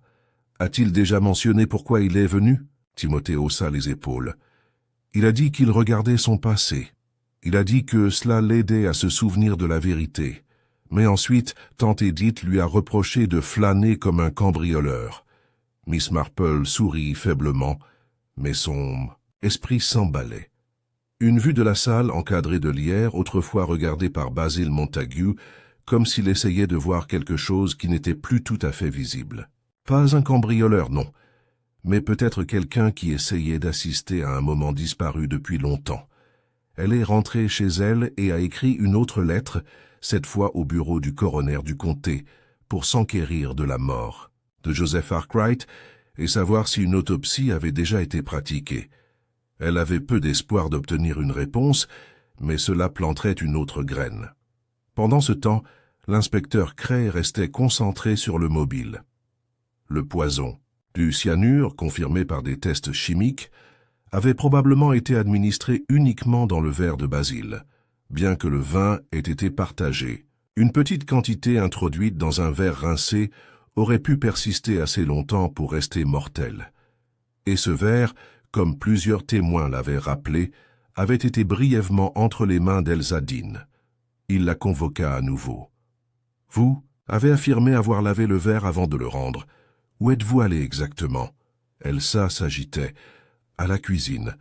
A-t-il déjà mentionné pourquoi il est venu? Timothée haussa les épaules. Il a dit qu'il regardait son passé. Il a dit que cela l'aidait à se souvenir de la vérité. Mais ensuite, tante Edith lui a reproché de flâner comme un cambrioleur. Miss Marple sourit faiblement, mais son esprit s'emballait. Une vue de la salle encadrée de lierre, autrefois regardée par Basil Montague, comme s'il essayait de voir quelque chose qui n'était plus tout à fait visible. Pas un cambrioleur, non, mais peut-être quelqu'un qui essayait d'assister à un moment disparu depuis longtemps. Elle est rentrée chez elle et a écrit une autre lettre, cette fois au bureau du coroner du comté, pour s'enquérir de la mort de Joseph Arkwright et savoir si une autopsie avait déjà été pratiquée. Elle avait peu d'espoir d'obtenir une réponse, mais cela planterait une autre graine. Pendant ce temps, l'inspecteur Cray restait concentré sur le mobile. Le poison, du cyanure confirmé par des tests chimiques, avait probablement été administré uniquement dans le verre de Basil, bien que le vin ait été partagé. Une petite quantité introduite dans un verre rincé aurait pu persister assez longtemps pour rester mortelle. Et ce verre, comme plusieurs témoins l'avaient rappelé, avait été brièvement entre les mains d'Elsa Dean. Il la convoqua à nouveau. « Vous avez affirmé avoir lavé le verre avant de le rendre. Où êtes-vous allé exactement ?» Elsa s'agitait. « À la cuisine.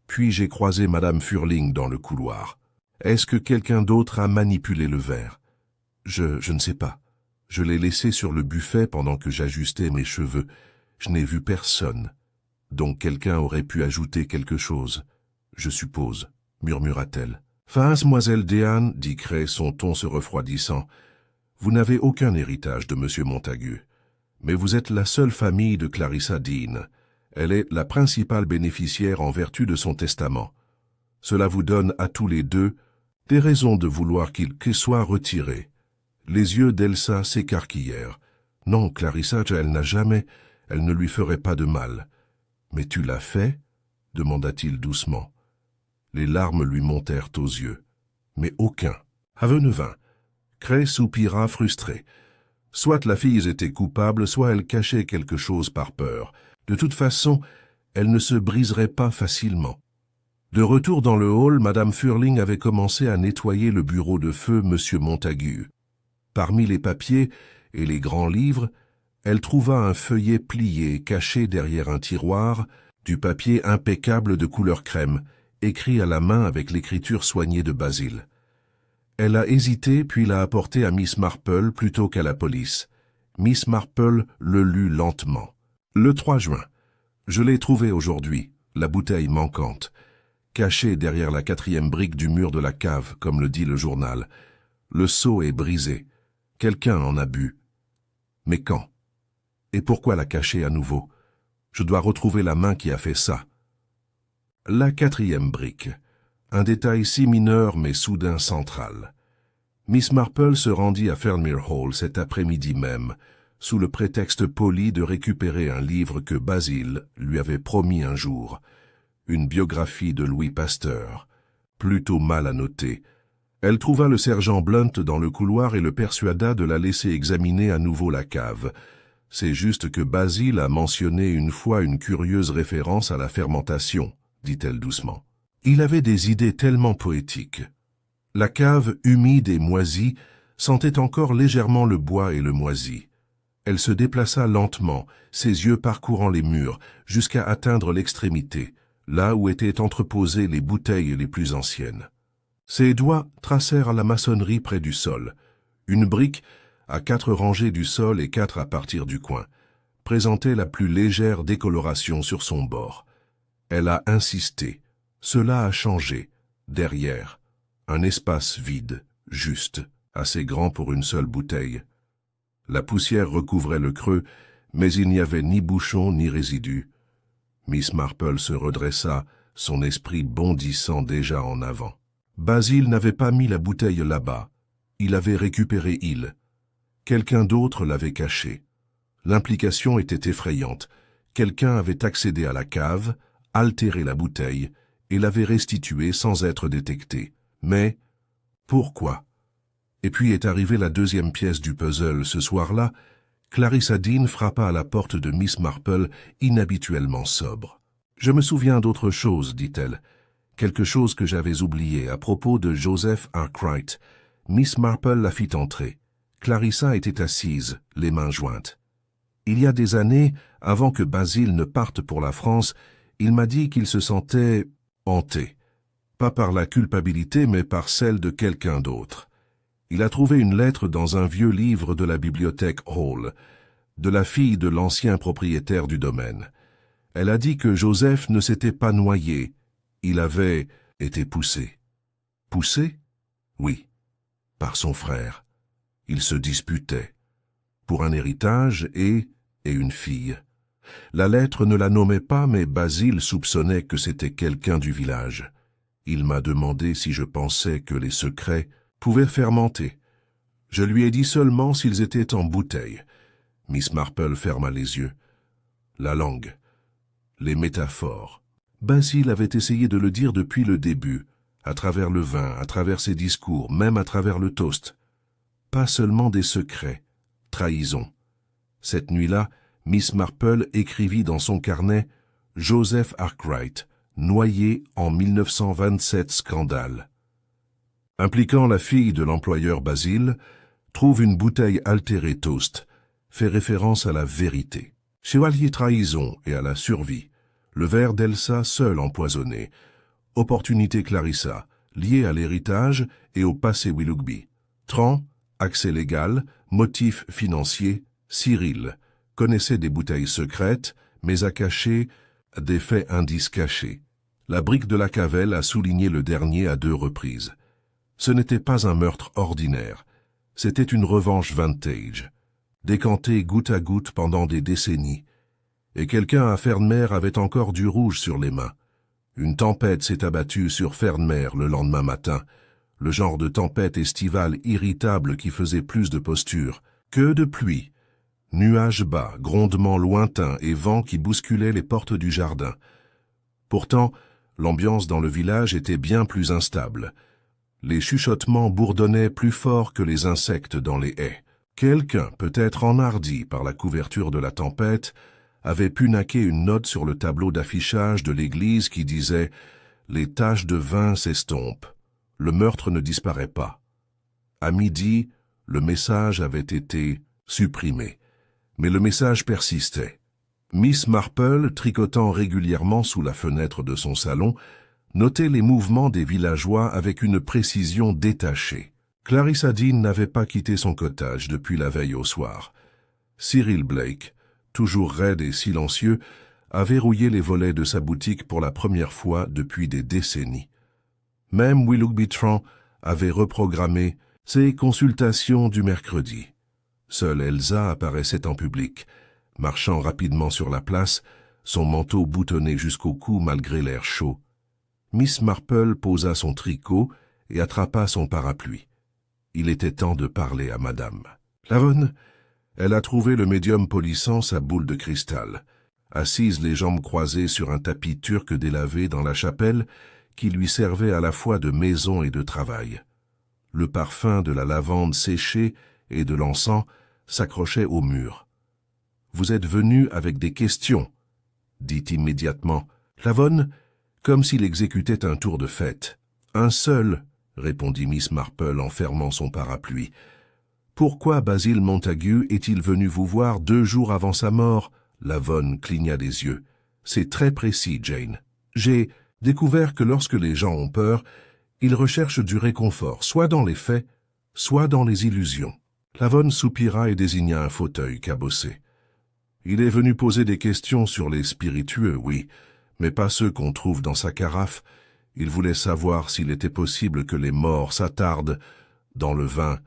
Puis j'ai croisé Madame Furling dans le couloir. Est-ce que quelqu'un d'autre a manipulé le verre? Je ne sais pas. Je l'ai laissé sur le buffet pendant que j'ajustais mes cheveux. Je n'ai vu personne. Donc quelqu'un aurait pu ajouter quelque chose, je suppose, murmura-t-elle. Mademoiselle Dehaene, dit Cray, son ton se refroidissant, vous n'avez aucun héritage de M. Montagu. Mais vous êtes la seule famille de Clarissa Dean. Elle est la principale bénéficiaire en vertu de son testament. Cela vous donne à tous les deux des raisons de vouloir qu'il soit retiré. Les yeux d'Elsa s'écarquillèrent. Non, Clarissa, elle ne lui ferait pas de mal. Mais tu l'as fait? Demanda-t-il doucement. Les larmes lui montèrent aux yeux. Mais aucun. À Venevin. Cray soupira frustré. Soit la fille était coupable, soit elle cachait quelque chose par peur. De toute façon, elle ne se briserait pas facilement. De retour dans le hall, Madame Furling avait commencé à nettoyer le bureau de feu M. Montagu. Parmi les papiers et les grands livres, elle trouva un feuillet plié caché derrière un tiroir, du papier impeccable de couleur crème, écrit à la main avec l'écriture soignée de Basil. Elle a hésité puis l'a apporté à Miss Marple plutôt qu'à la police. Miss Marple le lut lentement. Le 3 juin. Je l'ai trouvée aujourd'hui, la bouteille manquante, cachée derrière la 4e brique du mur de la cave, comme le dit le journal. Le seau est brisé. Quelqu'un en a bu. Mais quand? Et pourquoi la cacher à nouveau? Je dois retrouver la main qui a fait ça. La 4e brique. Un détail si mineur mais soudain central. Miss Marple se rendit à Fernmere Hall cet après-midi même, sous le prétexte poli de récupérer un livre que Basil lui avait promis un jour, une biographie de Louis Pasteur, plutôt mal annotée. Elle trouva le sergent Blunt dans le couloir et le persuada de la laisser examiner à nouveau la cave. C'est juste que Basil a mentionné une fois une curieuse référence à la fermentation, dit-elle doucement. Il avait des idées tellement poétiques. La cave, humide et moisie, sentait encore légèrement le bois et le moisi. Elle se déplaça lentement, ses yeux parcourant les murs, jusqu'à atteindre l'extrémité, là où étaient entreposées les bouteilles les plus anciennes. Ses doigts tracèrent la maçonnerie près du sol. Une brique, à 4 rangées du sol et 4 à partir du coin, présentait la plus légère décoloration sur son bord. Elle a insisté. Cela a changé. Derrière, un espace vide, juste, assez grand pour une seule bouteille. La poussière recouvrait le creux, mais il n'y avait ni bouchon ni résidu. Miss Marple se redressa, son esprit bondissant déjà en avant. Basil n'avait pas mis la bouteille là-bas. Il avait récupéré il. Quelqu'un d'autre l'avait cachée. L'implication était effrayante. Quelqu'un avait accédé à la cave, altéré la bouteille, et l'avait restituée sans être détecté. Mais pourquoi? Et puis est arrivée la 2e pièce du puzzle. Ce soir-là, Clarissa Dean frappa à la porte de Miss Marple, inhabituellement sobre. « Je me souviens d'autre chose, dit-elle. Quelque chose que j'avais oublié à propos de Joseph Arkwright. » Miss Marple la fit entrer. Clarissa était assise, les mains jointes. « Il y a des années, avant que Basil ne parte pour la France, il m'a dit qu'il se sentait hanté. Pas par la culpabilité, mais par celle de quelqu'un d'autre. Il a trouvé une lettre dans un vieux livre de la bibliothèque Hall, de la fille de l'ancien propriétaire du domaine. Elle a dit que Joseph ne s'était pas noyé. Il avait été poussé. Poussé? Oui, par son frère. Ils se disputaient. Pour un héritage et une fille. La lettre ne la nommait pas, mais Basil soupçonnait que c'était quelqu'un du village. Il m'a demandé si je pensais que les secrets pouvaient fermenter. Je lui ai dit seulement s'ils étaient en bouteille. Miss Marple ferma les yeux. La langue. Les métaphores. Basil avait essayé de le dire depuis le début, à travers le vin, à travers ses discours, même à travers le toast. Pas seulement des secrets, trahison. Cette nuit-là, Miss Marple écrivit dans son carnet « Joseph Arkwright, noyé en 1927 scandale ». Impliquant la fille de l'employeur Basil, trouve une bouteille altérée toast, fait référence à la vérité. Chevalier trahison et à la survie, le verre d'Elsa seul empoisonné, Opportunité Clarissa, liée à l'héritage et au passé Willoughby. Tran, accès légal, motif financier, Cyril, connaissait des bouteilles secrètes, mais a caché des faits indices cachés. La brique de la Cavelle a souligné le dernier à 2 reprises. Ce n'était pas un meurtre ordinaire, c'était une revanche vintage, décantée goutte à goutte pendant des décennies. Et quelqu'un à Fernmer avait encore du rouge sur les mains. Une tempête s'est abattue sur Fernmer le lendemain matin, le genre de tempête estivale irritable qui faisait plus de posture que de pluie. Nuages bas, grondements lointains et vent qui bousculaient les portes du jardin. Pourtant, l'ambiance dans le village était bien plus instable. Les chuchotements bourdonnaient plus fort que les insectes dans les haies. Quelqu'un, peut-être enhardi par la couverture de la tempête, avait pu naquer une note sur le tableau d'affichage de l'église qui disait « Les taches de vin s'estompent. Le meurtre ne disparaît pas. » À midi, le message avait été supprimé. Mais le message persistait. Miss Marple, tricotant régulièrement sous la fenêtre de son salon, notait les mouvements des villageois avec une précision détachée. Clarissa Dean n'avait pas quitté son cottage depuis la veille au soir. Cyril Blake, toujours raide et silencieux, avait rouillé les volets de sa boutique pour la première fois depuis des décennies. Même Willoughby Tran avait reprogrammé ses consultations du mercredi. Seule Elsa apparaissait en public, marchant rapidement sur la place, son manteau boutonné jusqu'au cou malgré l'air chaud. Miss Marple posa son tricot et attrapa son parapluie. Il était temps de parler à madame. Lavonne, elle a trouvé le médium polissant sa boule de cristal, assise les jambes croisées sur un tapis turc délavé dans la chapelle qui lui servait à la fois de maison et de travail. Le parfum de la lavande séchée et de l'encens s'accrochait au mur. « Vous êtes venu avec des questions, » dit immédiatement Lavonne, comme s'il exécutait un tour de fête. « Un seul, » répondit Miss Marple en fermant son parapluie. « Pourquoi Basil Montagu est-il venu vous voir 2 jours avant sa mort ?» Lavonne cligna des yeux. « C'est très précis, Jane. J'ai découvert que lorsque les gens ont peur, ils recherchent du réconfort, soit dans les faits, soit dans les illusions. » Lavonne soupira et désigna un fauteuil cabossé. « Il est venu poser des questions sur les spiritueux, oui, mais pas ceux qu'on trouve dans sa carafe. Il voulait savoir s'il était possible que les morts s'attardent dans le vin. »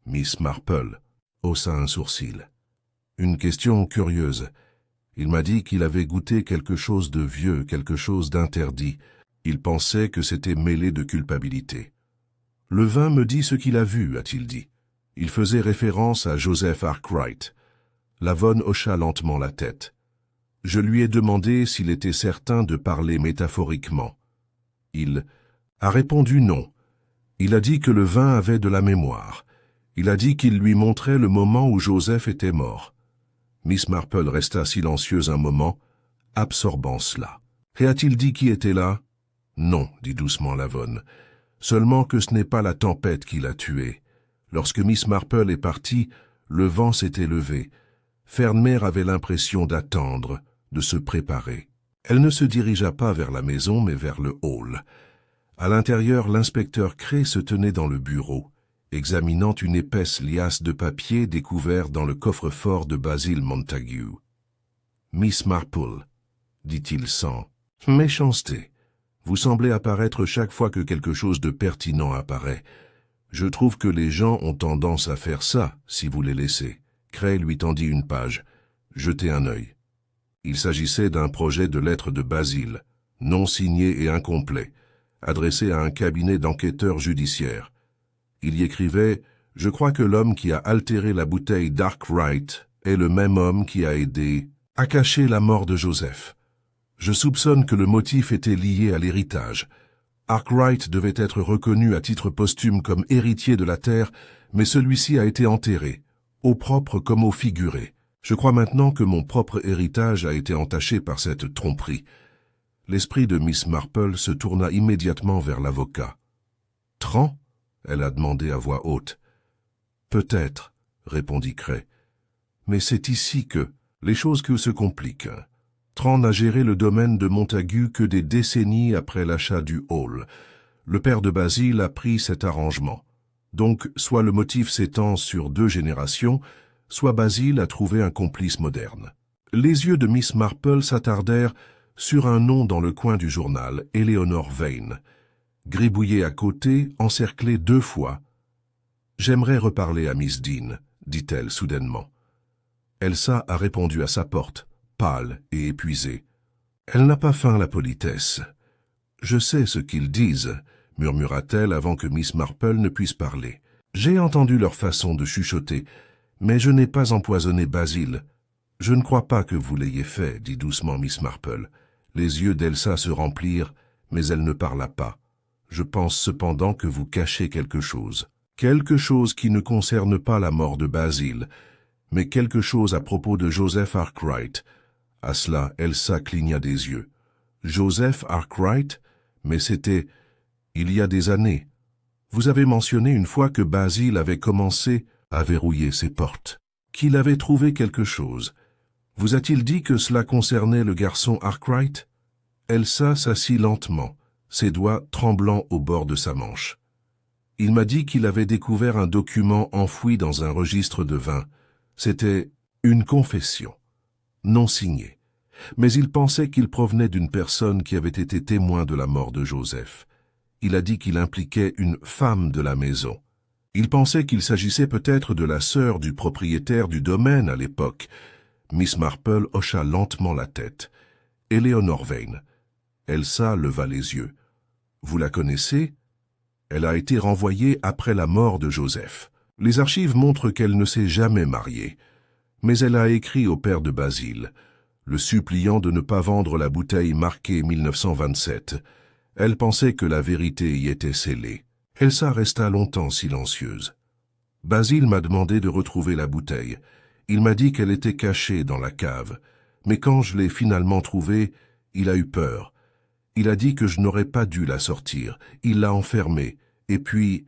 Miss Marple haussa un sourcil. « Une question curieuse. Il m'a dit qu'il avait goûté quelque chose de vieux, quelque chose d'interdit. Il pensait que c'était mêlé de culpabilité. « Le vin me dit ce qu'il a vu, a-t-il dit. Il faisait référence à Joseph Arkwright. » Lavonne hocha lentement la tête. Je lui ai demandé s'il était certain de parler métaphoriquement. Il a répondu non. Il a dit que le vin avait de la mémoire. Il a dit qu'il lui montrait le moment où Joseph était mort. Miss Marple resta silencieuse un moment, absorbant cela. Et a-t-il dit qui était là? Non, dit doucement Lavonne. Seulement que ce n'est pas la tempête qui l'a tué. Lorsque Miss Marple est partie, le vent s'était levé. Fernmer avait l'impression d'attendre, de se préparer. Elle ne se dirigea pas vers la maison, mais vers le hall. À l'intérieur, l'inspecteur Cray se tenait dans le bureau, examinant une épaisse liasse de papier découvert dans le coffre-fort de Basil Montagu. « Miss Marple, dit-il sans méchanceté, vous semblez apparaître chaque fois que quelque chose de pertinent apparaît. Je trouve que les gens ont tendance à faire ça, si vous les laissez. » Cray lui tendit une page. « Jetez un œil. » Il s'agissait d'un projet de lettre de Basil, non signé et incomplet, adressé à un cabinet d'enquêteurs judiciaires. Il y écrivait « Je crois que l'homme qui a altéré la bouteille d'Arkwright est le même homme qui a aidé à cacher la mort de Joseph. Je soupçonne que le motif était lié à l'héritage. Arkwright devait être reconnu à titre posthume comme héritier de la terre, mais celui-ci a été enterré, au propre comme au figuré. Je crois maintenant que mon propre héritage a été entaché par cette tromperie. » L'esprit de Miss Marple se tourna immédiatement vers l'avocat. « Tran ?» elle a demandé à voix haute. « Peut-être, » répondit Cray. « Mais c'est ici que les choses se compliquent. Tran n'a géré le domaine de Montagu que des décennies après l'achat du hall. Le père de Basil a pris cet arrangement. Donc, soit le motif s'étend sur 2 générations, soit Basil a trouvé un complice moderne. Les yeux de Miss Marple s'attardèrent sur un nom dans le coin du journal, Eleanor Vane. Gribouillé à côté, encerclé 2 fois. « J'aimerais reparler à Miss Dean », dit-elle soudainement. Elsa a répondu à sa porte, pâle et épuisée. Elle n'a pas feint la politesse. « Je sais ce qu'ils disent », murmura-t-elle avant que Miss Marple ne puisse parler. « J'ai entendu leur façon de chuchoter, mais je n'ai pas empoisonné Basil. »« Je ne crois pas que vous l'ayez fait, » dit doucement Miss Marple. Les yeux d'Elsa se remplirent, mais elle ne parla pas. « Je pense cependant que vous cachez quelque chose. Quelque chose qui ne concerne pas la mort de Basil, mais quelque chose à propos de Joseph Arkwright. » À cela, Elsa cligna des yeux. « Joseph Arkwright? Mais c'était il y a des années. Vous avez mentionné une fois que Basil avait commencé à verrouiller ses portes, qu'il avait trouvé quelque chose. Vous a-t-il dit que cela concernait le garçon Arkwright ?» Elsa s'assit lentement, ses doigts tremblants au bord de sa manche. « Il m'a dit qu'il avait découvert un document enfoui dans un registre de vin. C'était une confession, non signée. Mais il pensait qu'il provenait d'une personne qui avait été témoin de la mort de Joseph. Il a dit qu'il impliquait une femme de la maison. Il pensait qu'il s'agissait peut-être de la sœur du propriétaire du domaine à l'époque. » Miss Marple hocha lentement la tête. « Eleanor Vane. » Elsa leva les yeux. « Vous la connaissez ? Elle a été renvoyée après la mort de Joseph. Les archives montrent qu'elle ne s'est jamais mariée. Mais elle a écrit au père de Basil, le suppliant de ne pas vendre la bouteille marquée 1927. Elle pensait que la vérité y était scellée. Elsa resta longtemps silencieuse. Basil m'a demandé de retrouver la bouteille. Il m'a dit qu'elle était cachée dans la cave. Mais quand je l'ai finalement trouvée, il a eu peur. Il a dit que je n'aurais pas dû la sortir. Il l'a enfermée. Et puis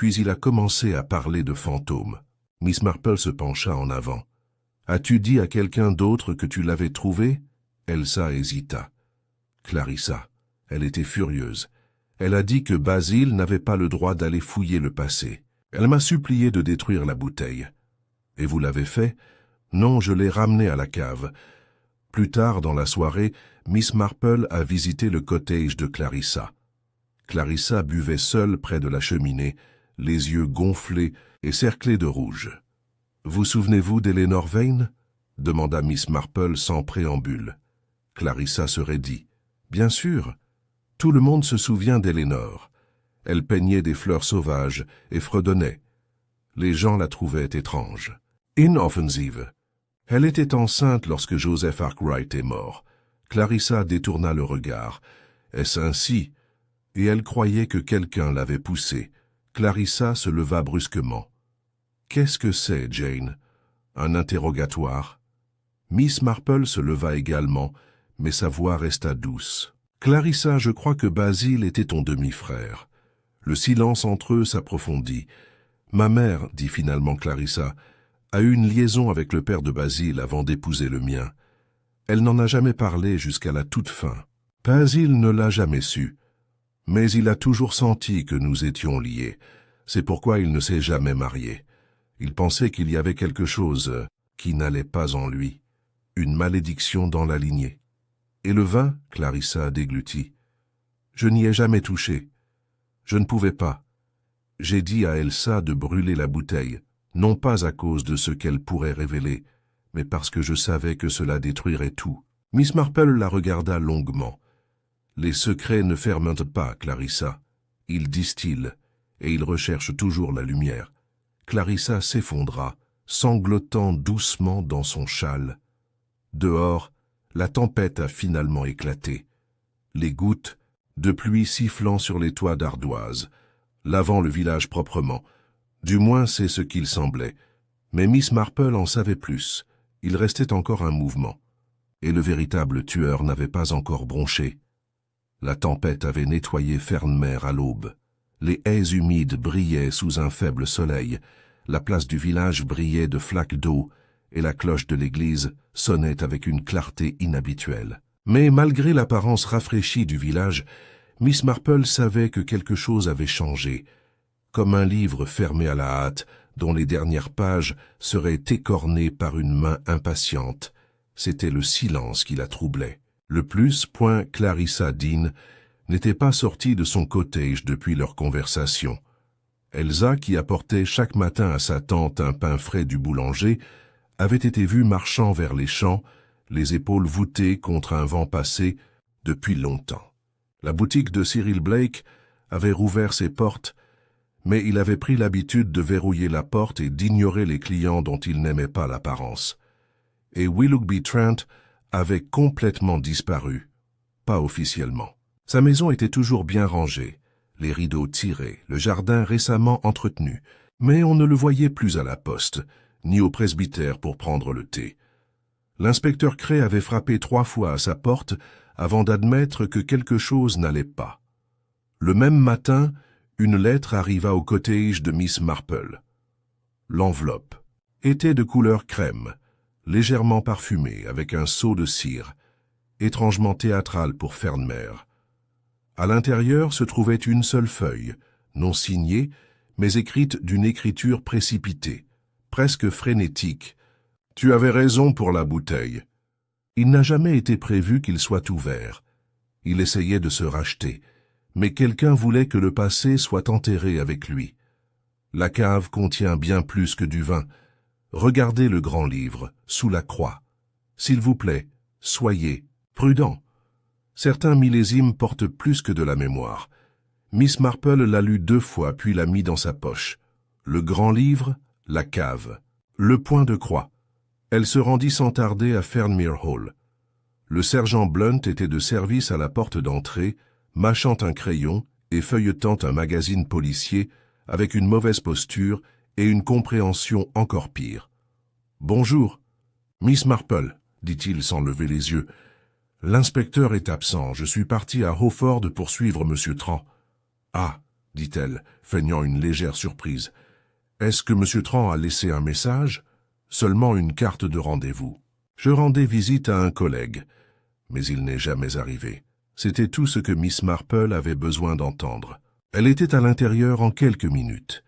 il a commencé à parler de fantômes. » Miss Marple se pencha en avant. « As-tu dit à quelqu'un d'autre que tu l'avais trouvée ?» Elsa hésita. « Clarissa. » Elle était furieuse. Elle a dit que Basil n'avait pas le droit d'aller fouiller le passé. Elle m'a supplié de détruire la bouteille. « Et vous l'avez fait ?»« Non, je l'ai ramenée à la cave. » Plus tard dans la soirée, Miss Marple a visité le cottage de Clarissa. Clarissa buvait seule près de la cheminée, les yeux gonflés et cerclés de rouge. « Vous souvenez-vous d'Eleanor Vane ?» demanda Miss Marple sans préambule. Clarissa se raidit. « Bien sûr. Tout le monde se souvient d'Eleanor. Elle peignait des fleurs sauvages et fredonnait. Les gens la trouvaient étrange. Inoffensive. Elle était enceinte lorsque Joseph Arkwright est mort. Clarissa détourna le regard. Est-ce ainsi? Et elle croyait que quelqu'un l'avait poussée. Clarissa se leva brusquement. « Qu'est-ce que c'est, Jane ?» Un interrogatoire. Miss Marple se leva également, mais sa voix resta douce. « Clarissa, je crois que Basil était ton demi-frère. » Le silence entre eux s'approfondit. « Ma mère, dit finalement Clarissa, a eu une liaison avec le père de Basil avant d'épouser le mien. Elle n'en a jamais parlé jusqu'à la toute fin. Basil ne l'a jamais su. Mais il a toujours senti que nous étions liés. C'est pourquoi il ne s'est jamais marié. Il pensait qu'il y avait quelque chose qui n'allait pas en lui. Une malédiction dans la lignée. Et le vin, Clarissa déglutit. Je n'y ai jamais touché. Je ne pouvais pas. J'ai dit à Elsa de brûler la bouteille, non pas à cause de ce qu'elle pourrait révéler, mais parce que je savais que cela détruirait tout. Miss Marple la regarda longuement. Les secrets ne fermentent pas, Clarissa. Ils distillent, et ils recherchent toujours la lumière. Clarissa s'effondra, sanglotant doucement dans son châle. Dehors, la tempête a finalement éclaté. Les gouttes de pluie sifflant sur les toits d'ardoise, lavant le village proprement. Du moins, c'est ce qu'il semblait. Mais Miss Marple en savait plus. Il restait encore un mouvement. Et le véritable tueur n'avait pas encore bronché. La tempête avait nettoyé Fernmer à l'aube. Les haies humides brillaient sous un faible soleil. La place du village brillait de flaques d'eau, et la cloche de l'église sonnait avec une clarté inhabituelle. Mais malgré l'apparence rafraîchie du village, Miss Marple savait que quelque chose avait changé, comme un livre fermé à la hâte, dont les dernières pages seraient écornées par une main impatiente. C'était le silence qui la troublait. Le plus, point Clarissa Dean n'était pas sortie de son cottage depuis leur conversation. Elsa, qui apportait chaque matin à sa tante un pain frais du boulanger, avait été vue marchant vers les champs, les épaules voûtées contre un vent passé, depuis longtemps. La boutique de Cyril Blake avait rouvert ses portes, mais il avait pris l'habitude de verrouiller la porte et d'ignorer les clients dont il n'aimait pas l'apparence. Et Willoughby Trent avait complètement disparu, pas officiellement. Sa maison était toujours bien rangée, les rideaux tirés, le jardin récemment entretenu, mais on ne le voyait plus à la poste, ni au presbytère pour prendre le thé. L'inspecteur Cray avait frappé 3 fois à sa porte avant d'admettre que quelque chose n'allait pas. Le même matin, une lettre arriva au cottage de Miss Marple. L'enveloppe était de couleur crème, légèrement parfumée, avec un sceau de cire, étrangement théâtral pour Fernmere. À l'intérieur se trouvait une seule feuille, non signée, mais écrite d'une écriture précipitée, presque frénétique. « Tu avais raison pour la bouteille. » Il n'a jamais été prévu qu'il soit ouvert. Il essayait de se racheter, mais quelqu'un voulait que le passé soit enterré avec lui. La cave contient bien plus que du vin. Regardez le grand livre, sous la croix. S'il vous plaît, soyez prudent. Certains millésimes portent plus que de la mémoire. Miss Marple l'a lu 2 fois, puis l'a mis dans sa poche. Le grand livre, la cave. Le point de croix. Elle se rendit sans tarder à Fernmere Hall. Le sergent Blunt était de service à la porte d'entrée, mâchant un crayon et feuilletant un magazine policier avec une mauvaise posture et une compréhension encore pire. « Bonjour, Miss Marple, » dit-il sans lever les yeux. « L'inspecteur est absent, je suis parti à Hawford pour suivre M. Trant. »« Ah, » dit-elle, feignant une légère surprise. « Est-ce que M. Trant a laissé un message ? Seulement une carte de rendez-vous. Je rendais visite à un collègue, mais il n'est jamais arrivé. » C'était tout ce que Miss Marple avait besoin d'entendre. Elle était à l'intérieur en quelques minutes.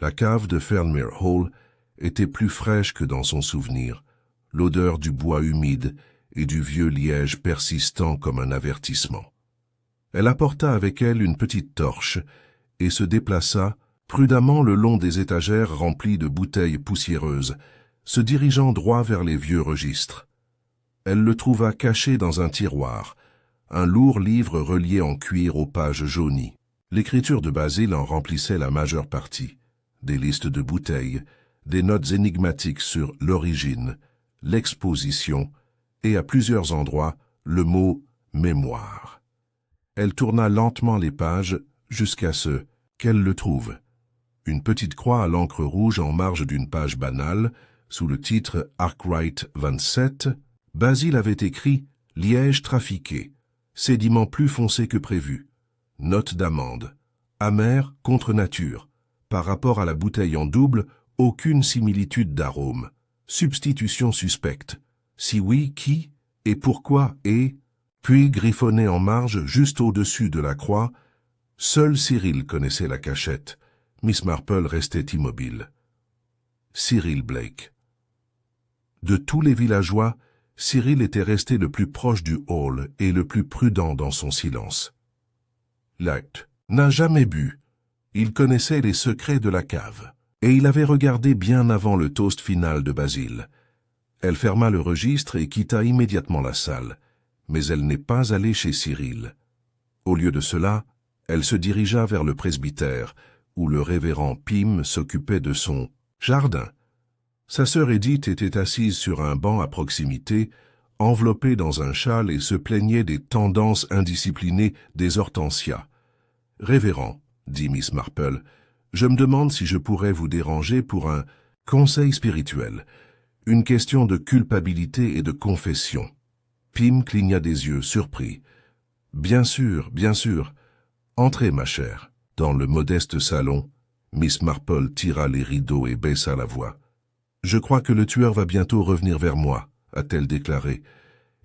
La cave de Fernmere Hall était plus fraîche que dans son souvenir, l'odeur du bois humide et du vieux liège persistant comme un avertissement. Elle apporta avec elle une petite torche et se déplaça prudemment le long des étagères remplies de bouteilles poussiéreuses, se dirigeant droit vers les vieux registres. Elle le trouva caché dans un tiroir, un lourd livre relié en cuir aux pages jaunies. L'écriture de Basil en remplissait la majeure partie. Des listes de bouteilles, des notes énigmatiques sur l'origine, l'exposition et à plusieurs endroits le mot « mémoire ». Elle tourna lentement les pages jusqu'à ce qu'elle le trouve. Une petite croix à l'encre rouge en marge d'une page banale, sous le titre « Arkwright 27 », Basil avait écrit « Liège trafiqué ». Sédiment plus foncé que prévu. Note d'amende. Amer contre nature. Par rapport à la bouteille en double, aucune similitude d'arôme. Substitution suspecte. Si oui, qui et pourquoi et... Puis griffonné en marge, juste au-dessus de la croix, seul Cyril connaissait la cachette. Miss Marple restait immobile. Cyril Blake. De tous les villageois, Cyril était resté le plus proche du hall et le plus prudent dans son silence. Light n'a jamais bu. Il connaissait les secrets de la cave. Et il avait regardé bien avant le toast final de Basil. Elle ferma le registre et quitta immédiatement la salle. Mais elle n'est pas allée chez Cyril. Au lieu de cela, elle se dirigea vers le presbytère, où le révérend Pym s'occupait de son jardin. Sa sœur Edith était assise sur un banc à proximité, enveloppée dans un châle et se plaignait des tendances indisciplinées des hortensias. « Révérend, » dit Miss Marple, « je me demande si je pourrais vous déranger pour un conseil spirituel, une question de culpabilité et de confession. » Pym cligna des yeux, surpris. « Bien sûr, bien sûr. Entrez, ma chère. » Dans le modeste salon, Miss Marple tira les rideaux et baissa la voix. « Je crois que le tueur va bientôt revenir vers moi, a-t-elle déclaré,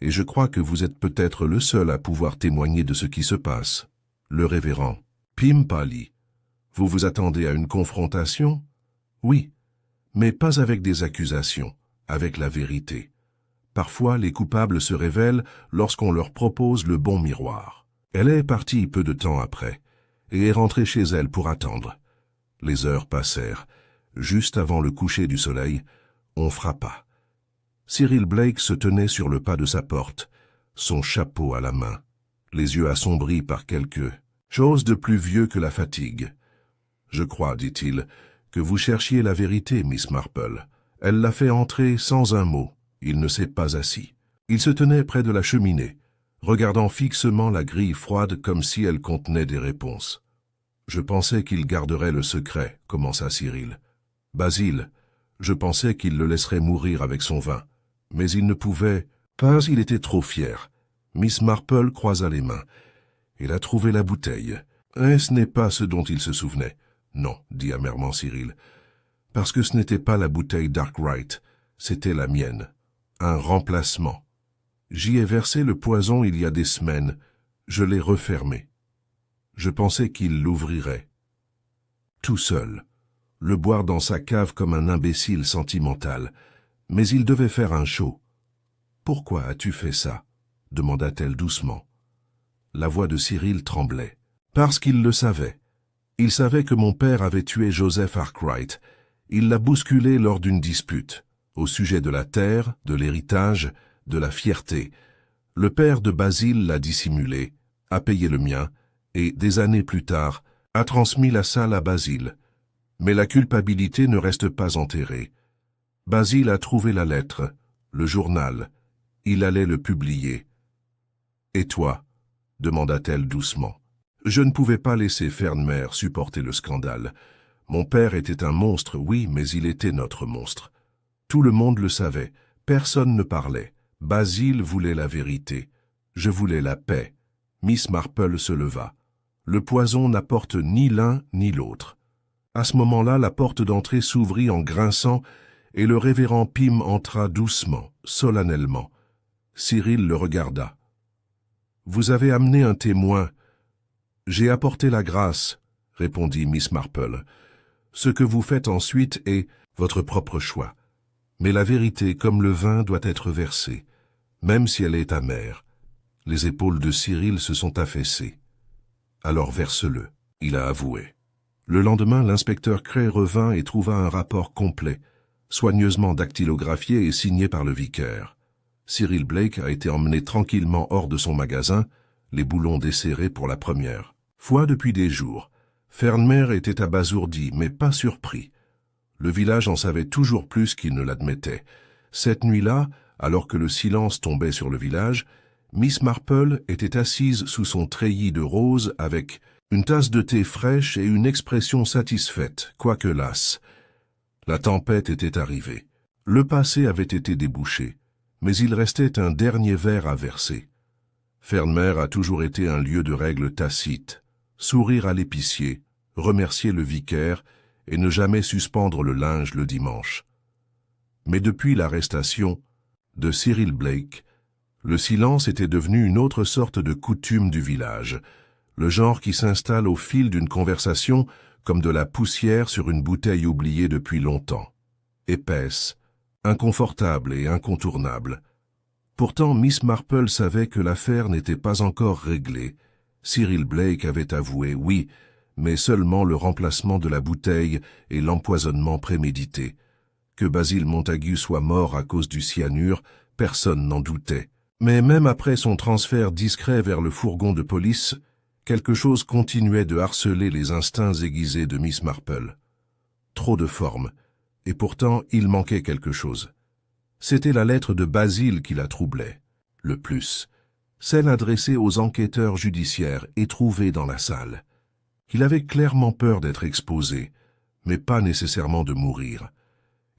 et je crois que vous êtes peut-être le seul à pouvoir témoigner de ce qui se passe. » Le révérend Pim pâlit. « Vous vous attendez à une confrontation? » « Oui, mais pas avec des accusations, avec la vérité. Parfois, les coupables se révèlent lorsqu'on leur propose le bon miroir. » Elle est partie peu de temps après, et est rentrée chez elle pour attendre. Les heures passèrent. Juste avant le coucher du soleil, on frappa. Cyril Blake se tenait sur le pas de sa porte, son chapeau à la main, les yeux assombris par quelque chose de plus vieux que la fatigue. « Je crois, dit-il, que vous cherchiez la vérité, Miss Marple. » Elle l'a fait entrer sans un mot. Il ne s'est pas assis. Il se tenait près de la cheminée, regardant fixement la grille froide comme si elle contenait des réponses. « Je pensais qu'il garderait le secret, » commença Cyril. « Basile, je pensais qu'il le laisserait mourir avec son vin. Mais il ne pouvait pas, il était trop fier. » Miss Marple croisa les mains. Il a trouvé la bouteille. Ce n'est pas ce dont il se souvenait. « Non, dit amèrement Cyril, parce que ce n'était pas la bouteille d'Arkwright, c'était la mienne. Un remplacement. J'y ai versé le poison il y a des semaines, je l'ai refermé. Je pensais qu'il l'ouvrirait. Tout seul, le boire dans sa cave comme un imbécile sentimental, mais il devait faire un show. « Pourquoi as-tu fait ça ?» demanda-t-elle doucement. La voix de Cyril tremblait. « Parce qu'il le savait. Il savait que mon père avait tué Joseph Arkwright. Il l'a bousculé lors d'une dispute, au sujet de la terre, de l'héritage, de la fierté. Le père de Basile l'a dissimulé, a payé le mien, et, des années plus tard, a transmis la salle à Basile. Mais la culpabilité ne reste pas enterrée. Basile a trouvé la lettre, le journal. Il allait le publier. « Et toi ?» demanda-t-elle doucement. Je ne pouvais pas laisser Fernmer supporter le scandale. Mon père était un monstre, oui, mais il était notre monstre. Tout le monde le savait, personne ne parlait. Basile voulait la vérité. Je voulais la paix. Miss Marple se leva. Le poison n'apporte ni l'un ni l'autre. À ce moment-là, la porte d'entrée s'ouvrit en grinçant et le révérend Pim entra doucement, solennellement. Cyril le regarda. « Vous avez amené un témoin. » « J'ai apporté la grâce, » répondit Miss Marple. « Ce que vous faites ensuite est votre propre choix. Mais la vérité, comme le vin, doit être versée, même si elle est amère. » Les épaules de Cyril se sont affaissées. « Alors verse-le, » il a avoué. Le lendemain, l'inspecteur Cray revint et trouva un rapport complet, soigneusement dactylographié et signé par le vicaire. Cyril Blake a été emmené tranquillement hors de son magasin, les boulons desserrés pour la première fois depuis des jours. Fernmer était abasourdi, mais pas surpris. Le village en savait toujours plus qu'il ne l'admettait. Cette nuit-là, alors que le silence tombait sur le village, Miss Marple était assise sous son treillis de roses avec une tasse de thé fraîche et une expression satisfaite, quoique lasse. La tempête était arrivée. Le passé avait été débouché, mais il restait un dernier verre à verser. Fernmer a toujours été un lieu de règles tacites. Sourire à l'épicier, remercier le vicaire et ne jamais suspendre le linge le dimanche. Mais depuis l'arrestation de Cyril Blake, le silence était devenu une autre sorte de coutume du village, le genre qui s'installe au fil d'une conversation comme de la poussière sur une bouteille oubliée depuis longtemps, épaisse, inconfortable et incontournable. Pourtant, Miss Marple savait que l'affaire n'était pas encore réglée. Cyril Blake avait avoué, oui, mais seulement le remplacement de la bouteille et l'empoisonnement prémédité. Que Basile Montagu soit mort à cause du cyanure, personne n'en doutait. Mais même après son transfert discret vers le fourgon de police, quelque chose continuait de harceler les instincts aiguisés de Miss Marple. Trop de forme, et pourtant il manquait quelque chose. C'était la lettre de Basile qui la troublait, le plus, celle adressée aux enquêteurs judiciaires et trouvée dans la salle. Il avait clairement peur d'être exposé, mais pas nécessairement de mourir.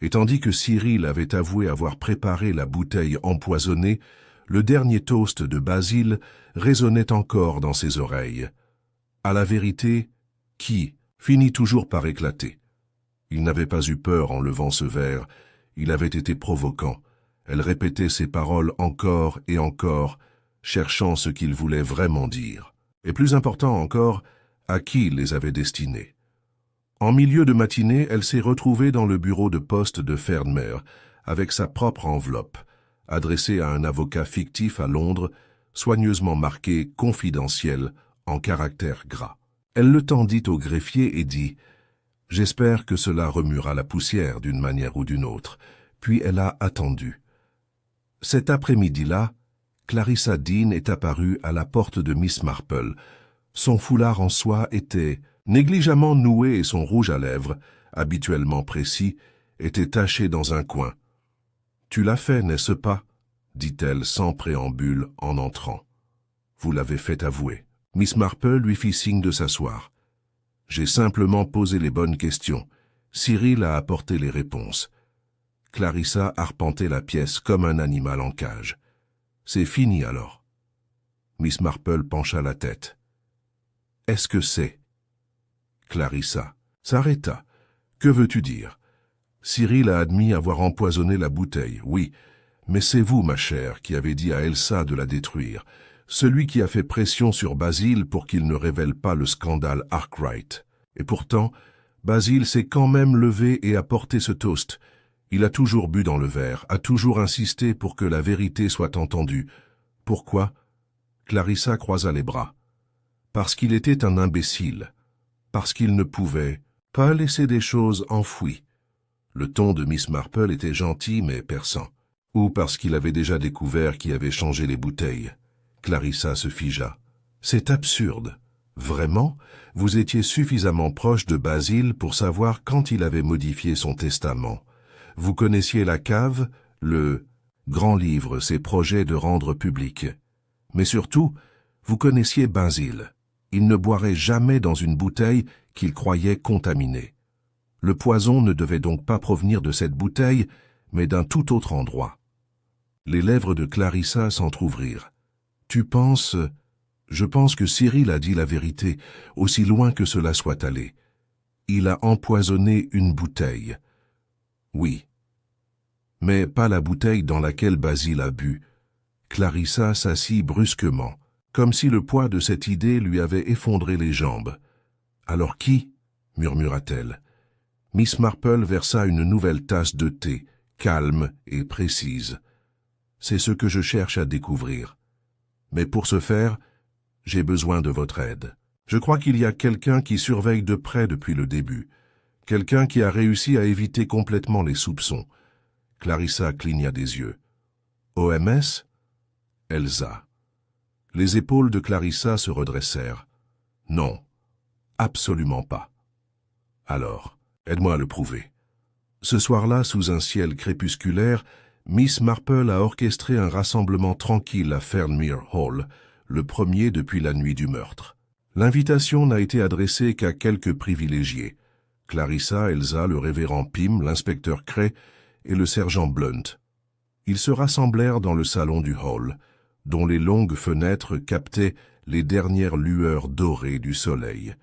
Et tandis que Cyril avait avoué avoir préparé la bouteille empoisonnée, le dernier toast de Basile résonnait encore dans ses oreilles. À la vérité, qui finit toujours par éclater. Il n'avait pas eu peur en levant ce verre. Il avait été provoquant. Elle répétait ses paroles encore et encore, cherchant ce qu'il voulait vraiment dire. Et plus important encore, à qui il les avait destinés. En milieu de matinée, elle s'est retrouvée dans le bureau de poste de Fernmer, avec sa propre enveloppe, adressée à un avocat fictif à Londres, soigneusement marqué « confidentiel » en caractères gras. Elle le tendit au greffier et dit « J'espère que cela remuera la poussière d'une manière ou d'une autre », puis elle a attendu. Cet après-midi-là, Clarissa Dean est apparue à la porte de Miss Marple. Son foulard en soie était négligemment noué et son rouge à lèvres, habituellement précis, était taché dans un coin. « Tu l'as fait, n'est-ce pas ?» dit-elle sans préambule en entrant. « Vous l'avez fait avouer. » Miss Marple lui fit signe de s'asseoir. « J'ai simplement posé les bonnes questions. Cyril a apporté les réponses. » Clarissa arpentait la pièce comme un animal en cage. « C'est fini alors. » Miss Marple pencha la tête. « Est-ce que c'est ?» Clarissa s'arrêta. « Que veux-tu dire ? Cyril a admis avoir empoisonné la bouteille, oui, mais c'est vous, ma chère, qui avez dit à Elsa de la détruire, celui qui a fait pression sur Basil pour qu'il ne révèle pas le scandale Arkwright. Et pourtant, Basil s'est quand même levé et a porté ce toast. Il a toujours bu dans le verre, a toujours insisté pour que la vérité soit entendue. Pourquoi ? » Clarissa croisa les bras. « Parce qu'il était un imbécile. Parce qu'il ne pouvait pas laisser des choses enfouies. » Le ton de Miss Marple était gentil mais perçant. « Ou parce qu'il avait déjà découvert qui avait changé les bouteilles. » Clarissa se figea. « C'est absurde. Vraiment ? Vous étiez suffisamment proche de Basil pour savoir quand il avait modifié son testament. Vous connaissiez la cave, le grand livre, ses projets de rendre public. Mais surtout, vous connaissiez Basil. Il ne boirait jamais dans une bouteille qu'il croyait contaminée. Le poison ne devait donc pas provenir de cette bouteille, mais d'un tout autre endroit. » Les lèvres de Clarissa s'entr'ouvrirent. « Tu penses... » « Je pense que Cyril a dit la vérité, aussi loin que cela soit allé. Il a empoisonné une bouteille. » « Oui. Mais pas la bouteille dans laquelle Basil a bu. » Clarissa s'assit brusquement, comme si le poids de cette idée lui avait effondré les jambes. « Alors qui ?» murmura-t-elle. Miss Marple versa une nouvelle tasse de thé, calme et précise. « C'est ce que je cherche à découvrir. Mais pour ce faire, j'ai besoin de votre aide. Je crois qu'il y a quelqu'un qui surveille de près depuis le début. Quelqu'un qui a réussi à éviter complètement les soupçons. » Clarissa cligna des yeux. « OMS ?» Elsa. Les épaules de Clarissa se redressèrent. « Non, absolument pas. » « Alors, aide-moi à le prouver. » Ce soir-là, sous un ciel crépusculaire, Miss Marple a orchestré un rassemblement tranquille à Fernmere Hall, le premier depuis la nuit du meurtre. L'invitation n'a été adressée qu'à quelques privilégiés. Clarissa, Elsa, le révérend Pym, l'inspecteur Cray et le sergent Blunt. Ils se rassemblèrent dans le salon du hall, dont les longues fenêtres captaient les dernières lueurs dorées du soleil.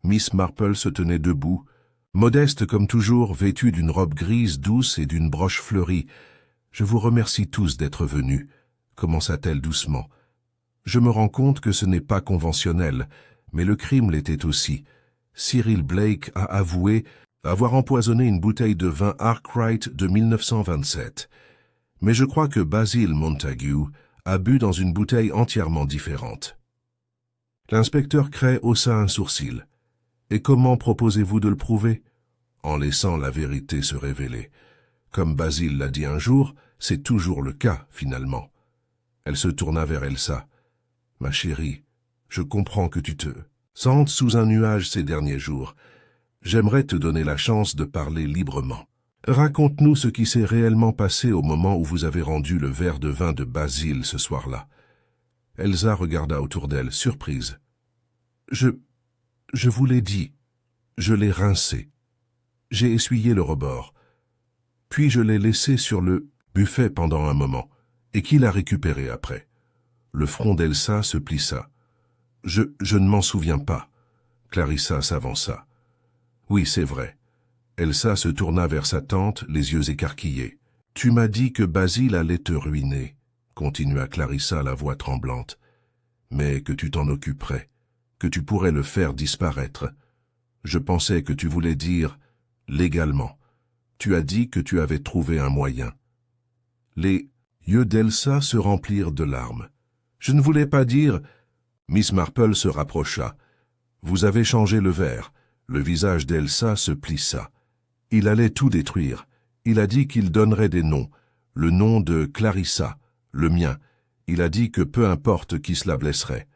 Miss Marple se tenait debout, modeste comme toujours, vêtue d'une robe grise douce et d'une broche fleurie. « Je vous remercie tous d'être venus, » commença-t-elle doucement. « Je me rends compte que ce n'est pas conventionnel, mais le crime l'était aussi. Cyril Blake a avoué avoir empoisonné une bouteille de vin Arkwright de 1927. Mais je crois que Basil Montague a bu dans une bouteille entièrement différente. » L'inspecteur Cray haussa un sourcil. « Et comment proposez-vous de le prouver ?» En laissant la vérité se révéler. Comme Basil l'a dit un jour, c'est toujours le cas, finalement. Elle se tourna vers Elsa. « Ma chérie, je comprends que tu te sentes sous un nuage ces derniers jours. J'aimerais te donner la chance de parler librement. Raconte-nous ce qui s'est réellement passé au moment où vous avez rendu le verre de vin de Basil ce soir-là. » Elsa regarda autour d'elle, surprise. « Je vous l'ai dit. Je l'ai rincé. J'ai essuyé le rebord. Puis je l'ai laissé sur le buffet pendant un moment. Et qui l'a récupéré après ?» Le front d'Elsa se plissa. « Je ne m'en souviens pas. » Clarissa s'avança. « Oui, c'est vrai. » Elsa se tourna vers sa tante, les yeux écarquillés. « Tu m'as dit que Basile allait te ruiner, » continua Clarissa, la voix tremblante. « Mais que tu t'en occuperais, que tu pourrais le faire disparaître. Je pensais que tu voulais dire « légalement ». Tu as dit que tu avais trouvé un moyen. » Les yeux d'Elsa se remplirent de larmes. « Je ne voulais pas dire... » Miss Marple se rapprocha. « Vous avez changé le verre. » Le visage d'Elsa se plissa. Il allait tout détruire. Il a dit qu'il donnerait des noms. Le nom de Clarissa, le mien. Il a dit que peu importe qui cela blesserait.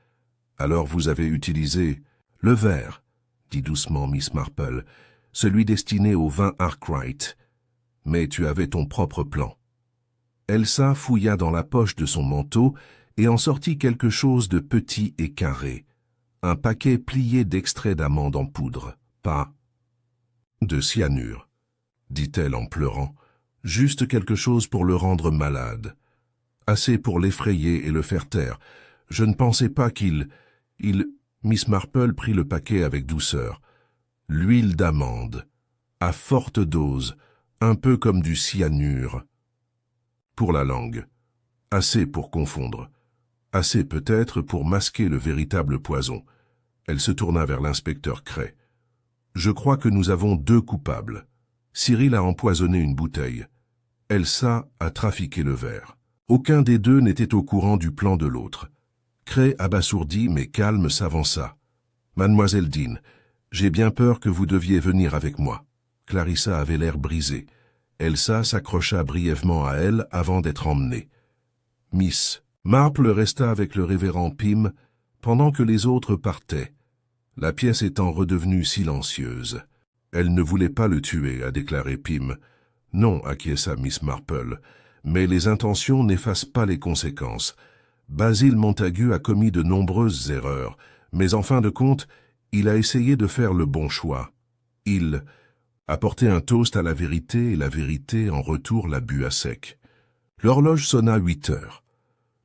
Alors vous avez utilisé le verre, dit doucement Miss Marple, celui destiné au vin Arkwright. Mais tu avais ton propre plan. Elsa fouilla dans la poche de son manteau et en sortit quelque chose de petit et carré. Un paquet plié d'extrait d'amande en poudre. Pas de cyanure, dit-elle en pleurant. Juste quelque chose pour le rendre malade. Assez pour l'effrayer et le faire taire. Je ne pensais pas qu'il... Miss Marple prit le paquet avec douceur. L'huile d'amande, à forte dose, un peu comme du cyanure. Pour la langue. Assez pour confondre. Assez peut-être pour masquer le véritable poison. Elle se tourna vers l'inspecteur Cray. Je crois que nous avons 2 coupables. Cyril a empoisonné une bouteille. Elsa a trafiqué le verre. Aucun des 2 n'était au courant du plan de l'autre. Cray, abasourdi mais calme, s'avança. « Mademoiselle Dean, j'ai bien peur que vous deviez venir avec moi. » Clarissa avait l'air brisé. Elsa s'accrocha brièvement à elle avant d'être emmenée. Miss Marple resta avec le révérend Pym pendant que les autres partaient. La pièce étant redevenue silencieuse. « Elle ne voulait pas le tuer, » a déclaré Pym. « Non, » acquiesça Miss Marple, « mais les intentions n'effacent pas les conséquences. Basil Montagu a commis de nombreuses erreurs, mais en fin de compte, il a essayé de faire le bon choix. Il a porté un toast à la vérité et la vérité, en retour, l'a bu à sec. » L'horloge sonna 8 heures.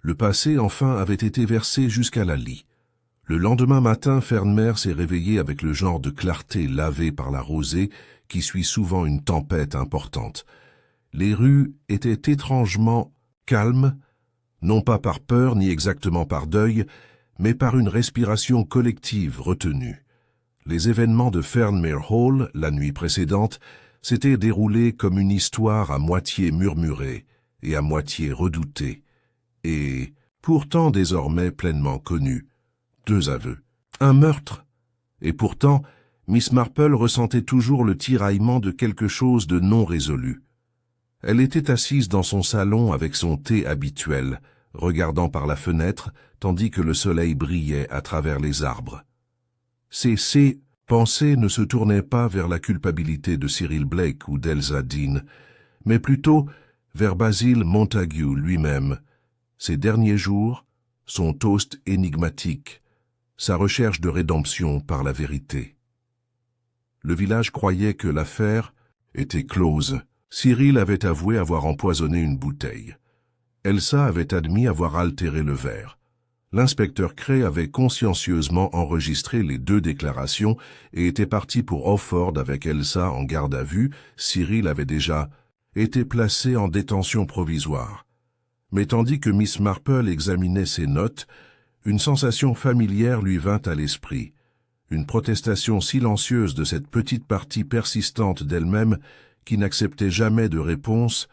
Le passé, enfin, avait été versé jusqu'à la lie. Le lendemain matin, Fernmer s'est réveillé avec le genre de clarté lavée par la rosée qui suit souvent une tempête importante. Les rues étaient étrangement calmes, non pas par peur ni exactement par deuil, mais par une respiration collective retenue. Les événements de Fernmere Hall, la nuit précédente, s'étaient déroulés comme une histoire à moitié murmurée et à moitié redoutée, et pourtant désormais pleinement connue. 2 aveux. Un meurtre. Et pourtant, Miss Marple ressentait toujours le tiraillement de quelque chose de non résolu. Elle était assise dans son salon avec son thé habituel, regardant par la fenêtre, tandis que le soleil brillait à travers les arbres. Ses pensées ne se tournaient pas vers la culpabilité de Cyril Blake ou d'Elsa Dean, mais plutôt vers Basil Montagu lui-même, ses derniers jours, son toast énigmatique, sa recherche de rédemption par la vérité. Le village croyait que l'affaire était close. Cyril avait avoué avoir empoisonné une bouteille. Elsa avait admis avoir altéré le verre. L'inspecteur Cray avait consciencieusement enregistré les 2 déclarations et était parti pour Offord avec Elsa en garde à vue. Cyril avait déjà été placé en détention provisoire. Mais tandis que Miss Marple examinait ses notes, une sensation familière lui vint à l'esprit, une protestation silencieuse de cette petite partie persistante d'elle-même qui n'acceptait jamais de réponse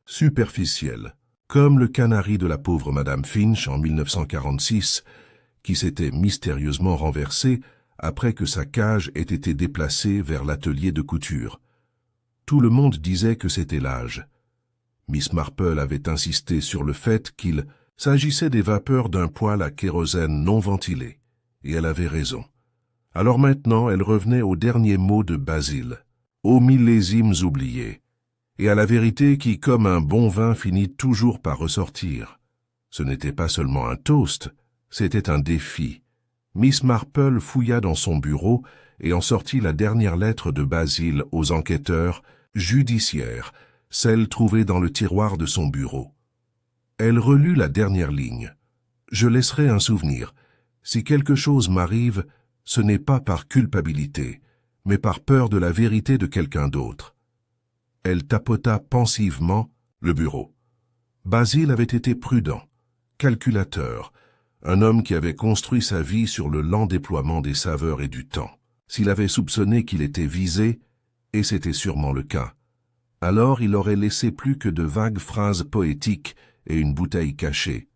superficielle, comme le canari de la pauvre Madame Finch en 1946, qui s'était mystérieusement renversé après que sa cage ait été déplacée vers l'atelier de couture. Tout le monde disait que c'était l'âge. Miss Marple avait insisté sur le fait qu'il s'agissait des vapeurs d'un poêle à kérosène non ventilé, et elle avait raison. Alors maintenant, elle revenait aux derniers mots de Basil, aux millésimes oubliés, et à la vérité qui, comme un bon vin, finit toujours par ressortir. Ce n'était pas seulement un toast, c'était un défi. Miss Marple fouilla dans son bureau et en sortit la dernière lettre de Basil aux enquêteurs judiciaires, celle trouvée dans le tiroir de son bureau. Elle relut la dernière ligne. « Je laisserai un souvenir. Si quelque chose m'arrive, ce n'est pas par culpabilité, mais par peur de la vérité de quelqu'un d'autre. Elle tapota pensivement le bureau. Basil avait été prudent, calculateur, un homme qui avait construit sa vie sur le lent déploiement des saveurs et du temps. S'il avait soupçonné qu'il était visé, et c'était sûrement le cas, alors il aurait laissé plus que de vagues phrases poétiques et une bouteille cachée.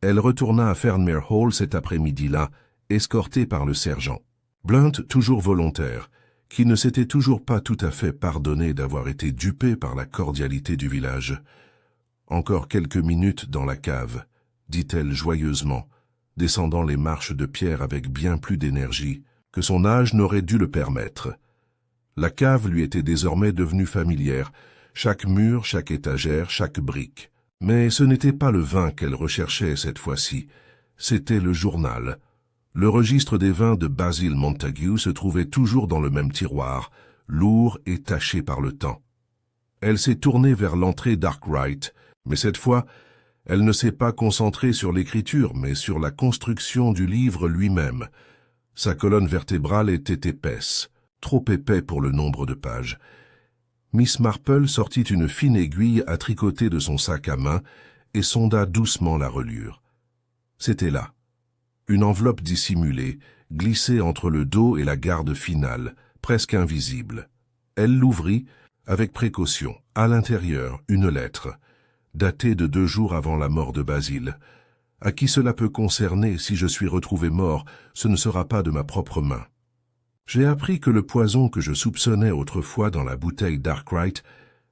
Elle retourna à Fernmere Hall cet après-midi-là, escortée par le sergent. Blunt, toujours volontaire, qui ne s'était toujours pas tout à fait pardonné d'avoir été dupé par la cordialité du village. « Encore quelques minutes dans la cave », dit-elle joyeusement, descendant les marches de pierre avec bien plus d'énergie que son âge n'aurait dû le permettre. La cave lui était désormais devenue familière, chaque mur, chaque étagère, chaque brique. Mais ce n'était pas le vin qu'elle recherchait cette fois-ci, c'était le journal. Le registre des vins de Basil Montague se trouvait toujours dans le même tiroir, lourd et taché par le temps. Elle s'est tournée vers l'entrée d'Arkwright, mais cette fois, elle ne s'est pas concentrée sur l'écriture, mais sur la construction du livre lui-même. Sa colonne vertébrale était épaisse, trop épais pour le nombre de pages. Miss Marple sortit une fine aiguille à tricoter de son sac à main et sonda doucement la reliure. C'était là. Une enveloppe dissimulée, glissée entre le dos et la garde finale, presque invisible. Elle l'ouvrit avec précaution. À l'intérieur, une lettre, datée de 2 jours avant la mort de Basil. À qui cela peut concerner si je suis retrouvé mort, ce ne sera pas de ma propre main. J'ai appris que le poison que je soupçonnais autrefois dans la bouteille d'Arkwright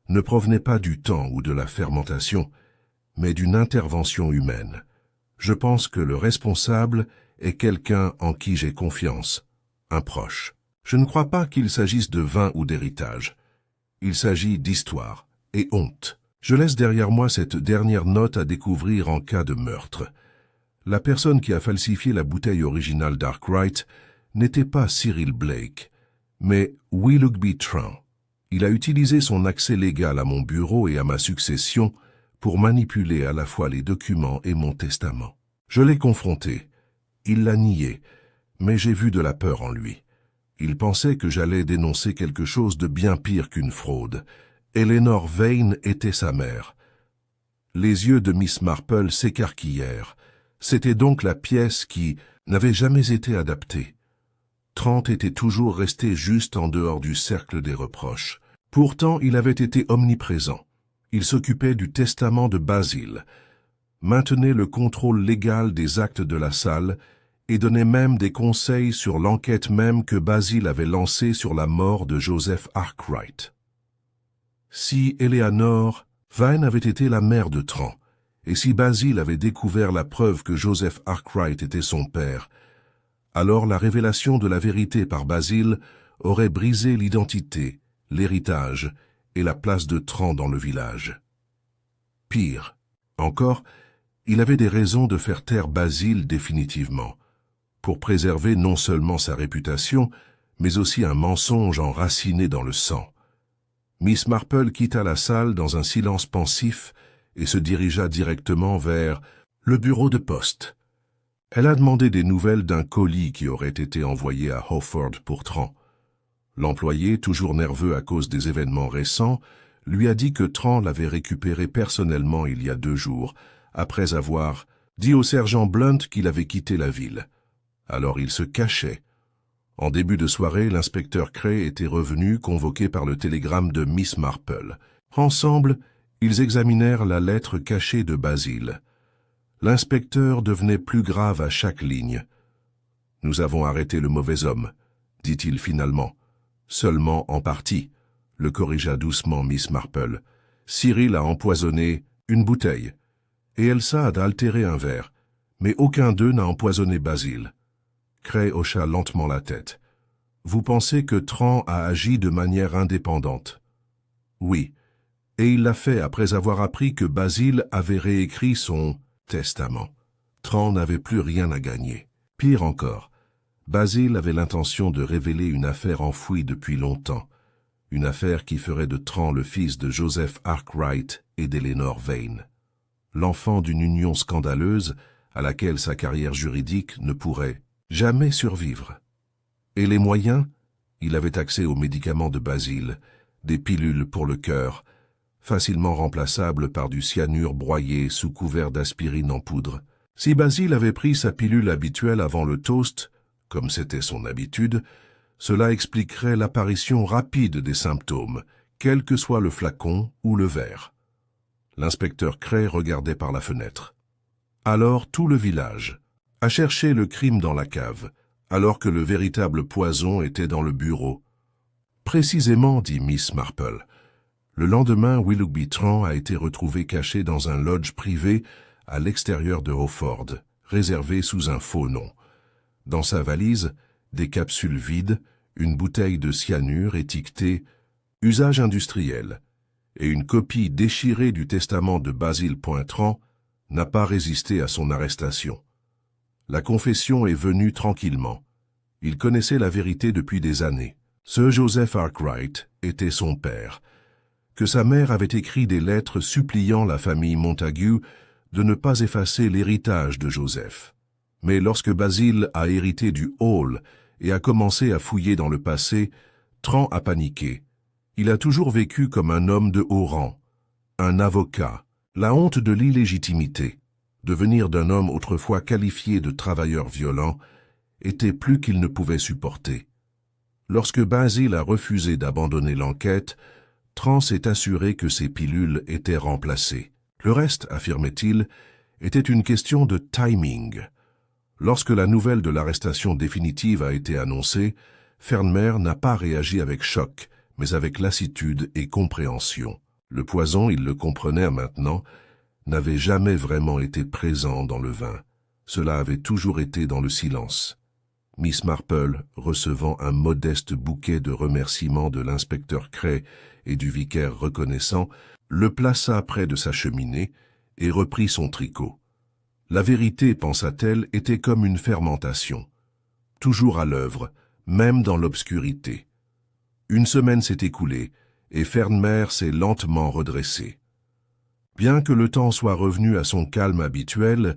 ne provenait pas du temps ou de la fermentation, mais d'une intervention humaine. Je pense que le responsable est quelqu'un en qui j'ai confiance, un proche. Je ne crois pas qu'il s'agisse de vin ou d'héritage. Il s'agit d'histoire et honte. Je laisse derrière moi cette dernière note à découvrir en cas de meurtre. La personne qui a falsifié la bouteille originale d'Arkwright n'était pas Cyril Blake, mais Willoughby Trent. Il a utilisé son accès légal à mon bureau et à ma succession pour manipuler à la fois les documents et mon testament. Je l'ai confronté. Il l'a nié, mais j'ai vu de la peur en lui. Il pensait que j'allais dénoncer quelque chose de bien pire qu'une fraude. Eleanor Vane était sa mère. Les yeux de Miss Marple s'écarquillèrent. C'était donc la pièce qui n'avait jamais été adaptée. Trent était toujours resté juste en dehors du cercle des reproches. Pourtant, il avait été omniprésent. Il s'occupait du testament de Basil, maintenait le contrôle légal des actes de la salle et donnait même des conseils sur l'enquête même que Basil avait lancée sur la mort de Joseph Arkwright. Si Eleanor Vane avait été la mère de Trent, et si Basil avait découvert la preuve que Joseph Arkwright était son père, alors la révélation de la vérité par Basil aurait brisé l'identité, l'héritage et la place de Trent dans le village. Pire encore, il avait des raisons de faire taire Basil définitivement, pour préserver non seulement sa réputation, mais aussi un mensonge enraciné dans le sang. Miss Marple quitta la salle dans un silence pensif et se dirigea directement vers le bureau de poste. Elle a demandé des nouvelles d'un colis qui aurait été envoyé à Hawford pour Trent. L'employé, toujours nerveux à cause des événements récents, lui a dit que Trent l'avait récupéré personnellement il y a 2 jours, après avoir dit au sergent Blunt qu'il avait quitté la ville. Alors il se cachait. En début de soirée, l'inspecteur Cray était revenu, convoqué par le télégramme de Miss Marple. Ensemble, ils examinèrent la lettre cachée de Basil. L'inspecteur devenait plus grave à chaque ligne. « Nous avons arrêté le mauvais homme », dit-il finalement. « Seulement en partie », le corrigea doucement Miss Marple. « Cyril a empoisonné une bouteille, et Elsa a altéré un verre, mais aucun d'eux n'a empoisonné Basil. » Cray hocha lentement la tête. « Vous pensez que Trent a agi de manière indépendante ?»« Oui, et il l'a fait après avoir appris que Basil avait réécrit son testament. Trent n'avait plus rien à gagner. Pire encore, Basil avait l'intention de révéler une affaire enfouie depuis longtemps, une affaire qui ferait de Trent le fils de Joseph Arkwright et d'Eleanor Vane, l'enfant d'une union scandaleuse à laquelle sa carrière juridique ne pourrait jamais survivre. Et les moyens, Il avait accès aux médicaments de Basile, des pilules pour le cœur, facilement remplaçables par du cyanure broyé sous couvert d'aspirine en poudre. Si Basile avait pris sa pilule habituelle avant le toast, comme c'était son habitude, cela expliquerait l'apparition rapide des symptômes, quel que soit le flacon ou le verre. L'inspecteur Cray regardait par la fenêtre. Alors tout le village a cherché le crime dans la cave, alors que le véritable poison était dans le bureau. Précisément, dit Miss Marple. Le lendemain, Willoughby Tran a été retrouvé caché dans un lodge privé à l'extérieur de Hawford, réservé sous un faux nom. Dans sa valise, des capsules vides, une bouteille de cyanure étiquetée « Usage industriel » et une copie déchirée du testament de Basil Pointran n'a pas résisté à son arrestation. La confession est venue tranquillement. Il connaissait la vérité depuis des années. Sir Joseph Arkwright était son père, que sa mère avait écrit des lettres suppliant la famille Montagu de ne pas effacer l'héritage de Joseph. Mais lorsque Basil a hérité du Hall et a commencé à fouiller dans le passé, Tran a paniqué. Il a toujours vécu comme un homme de haut rang, un avocat, la honte de l'illégitimité. Devenir d'un homme autrefois qualifié de travailleur violent était plus qu'il ne pouvait supporter. Lorsque Basil a refusé d'abandonner l'enquête, Tran s'est assuré que ses pilules étaient remplacées. Le reste, affirmait-il, était une question de timing. Lorsque la nouvelle de l'arrestation définitive a été annoncée, Fernmer n'a pas réagi avec choc, mais avec lassitude et compréhension. Le poison, il le comprenait maintenant, n'avait jamais vraiment été présent dans le vin. Cela avait toujours été dans le silence. Miss Marple, recevant un modeste bouquet de remerciements de l'inspecteur Cray et du vicaire reconnaissant, le plaça près de sa cheminée et reprit son tricot. La vérité, pensa-t-elle, était comme une fermentation, toujours à l'œuvre, même dans l'obscurité. Une semaine s'est écoulée, et Fernmer s'est lentement redressé. Bien que le temps soit revenu à son calme habituel,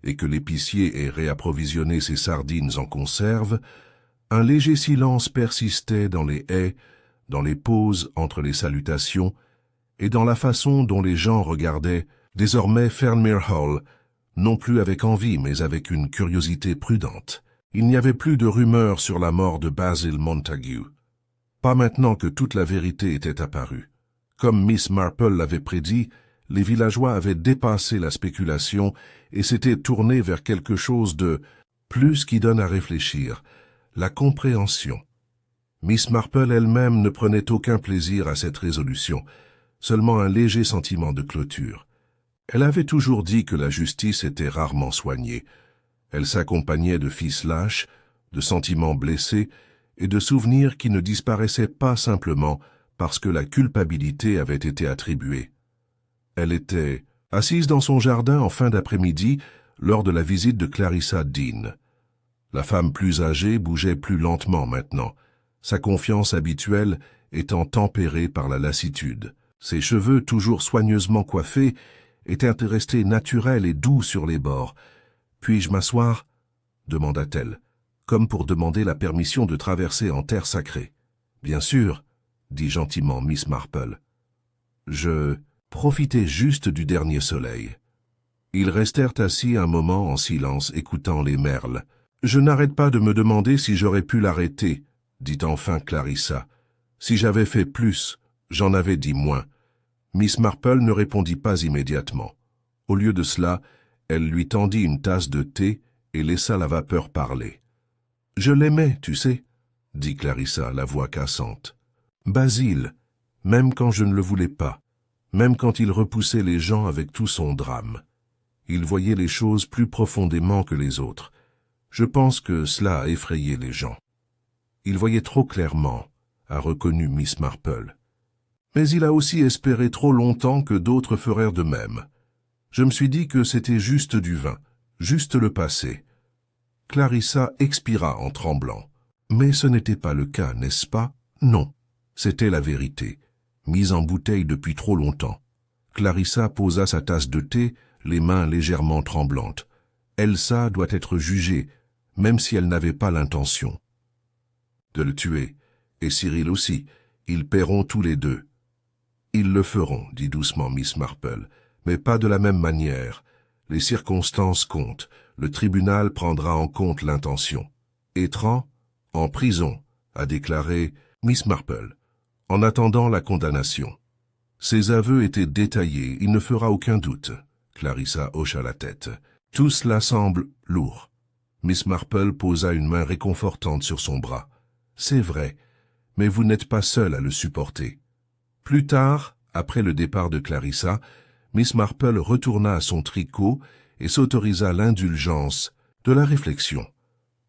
et que l'épicier ait réapprovisionné ses sardines en conserve, un léger silence persistait dans les haies, dans les pauses entre les salutations, et dans la façon dont les gens regardaient désormais Fernmere Hall, non plus avec envie mais avec une curiosité prudente. Il n'y avait plus de rumeurs sur la mort de Basil Montagu. Pas maintenant que toute la vérité était apparue. Comme Miss Marple l'avait prédit, les villageois avaient dépassé la spéculation et s'étaient tournés vers quelque chose de plus qui donne à réfléchir, la compréhension. Miss Marple elle-même ne prenait aucun plaisir à cette résolution, seulement un léger sentiment de clôture. Elle avait toujours dit que la justice était rarement soignée. Elle s'accompagnait de ficelage, de sentiments blessés et de souvenirs qui ne disparaissaient pas simplement parce que la culpabilité avait été attribuée. Elle était assise dans son jardin en fin d'après-midi lors de la visite de Clarissa Dean. La femme plus âgée bougeait plus lentement maintenant, sa confiance habituelle étant tempérée par la lassitude. Ses cheveux, toujours soigneusement coiffés, étaient restés naturels et doux sur les bords. « Puis-je m'asseoir » demanda-t-elle, comme pour demander la permission de traverser en terre sacrée. « Bien sûr » dit gentiment Miss Marple. « Je profitais juste du dernier soleil. » Ils restèrent assis un moment en silence, écoutant les merles. « Je n'arrête pas de me demander si j'aurais pu l'arrêter, » dit enfin Clarissa. « Si j'avais fait plus, j'en avais dit moins. » Miss Marple ne répondit pas immédiatement. Au lieu de cela, elle lui tendit une tasse de thé et laissa la vapeur parler. « Je l'aimais, tu sais, » dit Clarissa, la voix cassante. « Basile, même quand je ne le voulais pas, même quand il repoussait les gens avec tout son drame. Il voyait les choses plus profondément que les autres. Je pense que cela a effrayé les gens. Il voyait trop clairement, a reconnu Miss Marple. Mais il a aussi espéré trop longtemps que d'autres feraient de même. Je me suis dit que c'était juste du vin, juste le passé. » Clarissa expira en tremblant. Mais ce n'était pas le cas, n'est-ce pas? Non, c'était la vérité, mise en bouteille depuis trop longtemps. Clarissa posa sa tasse de thé, les mains légèrement tremblantes. Elsa doit être jugée, même si elle n'avait pas l'intention de le tuer, Et Cyril aussi. Ils paieront tous les deux. Ils le feront, dit doucement Miss Marple, mais pas de la même manière. Les circonstances comptent. Le tribunal prendra en compte l'intention. Étran, en prison, a déclaré Miss Marple, en attendant la condamnation. Ses aveux étaient détaillés, il ne fera aucun doute. Clarissa hocha la tête. Tout cela semble lourd. Miss Marple posa une main réconfortante sur son bras. C'est vrai, mais vous n'êtes pas seul à le supporter. Plus tard, après le départ de Clarissa, Miss Marple retourna à son tricot et s'autorisa l'indulgence de la réflexion.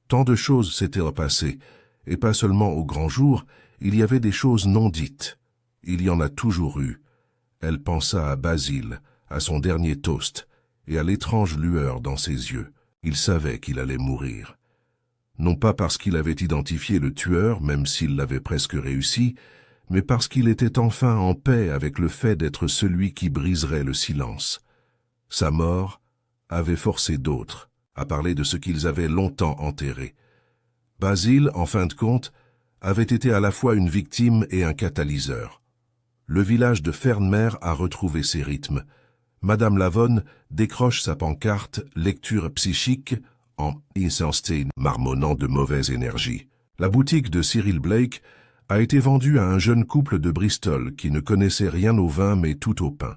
Tant de choses s'étaient repassées, et pas seulement au grand jour, il y avait des choses non dites. Il y en a toujours eu. Elle pensa à Basile, à son dernier toast, et à l'étrange lueur dans ses yeux. Il savait qu'il allait mourir. Non pas parce qu'il avait identifié le tueur, même s'il l'avait presque réussi, mais parce qu'il était enfin en paix avec le fait d'être celui qui briserait le silence. Sa mort avait forcé d'autres à parler de ce qu'ils avaient longtemps enterré. Basile, en fin de compte, avait été à la fois une victime et un catalyseur. Le village de Fernemer a retrouvé ses rythmes. Madame Lavonne décroche sa pancarte « Lecture psychique » en Eisenstein, marmonnant de mauvaise énergie. La boutique de Cyril Blake a été vendue à un jeune couple de Bristol qui ne connaissait rien au vin mais tout au pain.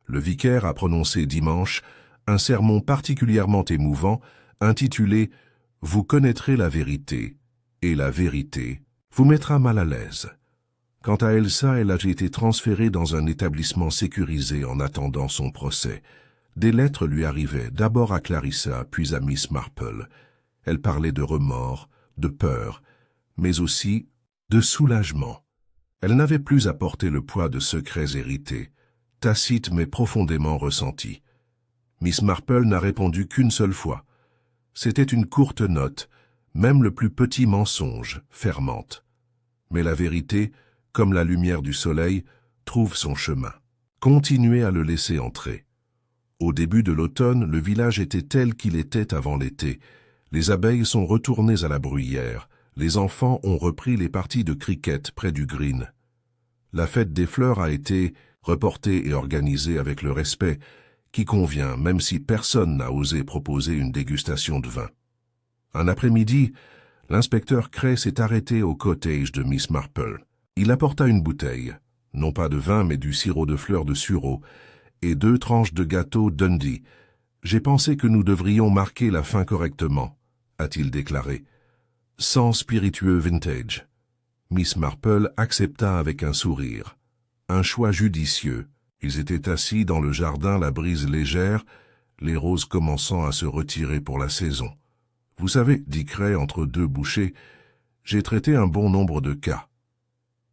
Le vicaire a prononcé dimanche un sermon particulièrement émouvant intitulé « Vous connaîtrez la vérité, et la vérité vous mettra mal à l'aise ». Quant à Elsa, elle a été transférée dans un établissement sécurisé en attendant son procès. Des lettres lui arrivaient, d'abord à Clarissa, puis à Miss Marple. Elle parlait de remords, de peur, mais aussi de soulagement. Elle n'avait plus à porter le poids de secrets hérités, tacites mais profondément ressentis. Miss Marple n'a répondu qu'une seule fois. C'était une courte note, même le plus petit mensonge fermente. Mais la vérité, comme la lumière du soleil, trouve son chemin. Continuez à le laisser entrer. Au début de l'automne, le village était tel qu'il était avant l'été. Les abeilles sont retournées à la bruyère. Les enfants ont repris les parties de cricket près du green. La fête des fleurs a été reportée et organisée avec le respect qui convient, même si personne n'a osé proposer une dégustation de vin. Un après-midi, l'inspecteur Cray s'est arrêté au cottage de Miss Marple. Il apporta une bouteille, non pas de vin mais du sirop de fleurs de sureau, et 2 tranches de gâteau Dundee. « J'ai pensé que nous devrions marquer la fin correctement », a-t-il déclaré. « Sans spiritueux vintage. » Miss Marple accepta avec un sourire. Un choix judicieux. Ils étaient assis dans le jardin, la brise légère, les roses commençant à se retirer pour la saison. « Vous savez, dit Cray entre 2 bouchées, j'ai traité un bon nombre de cas.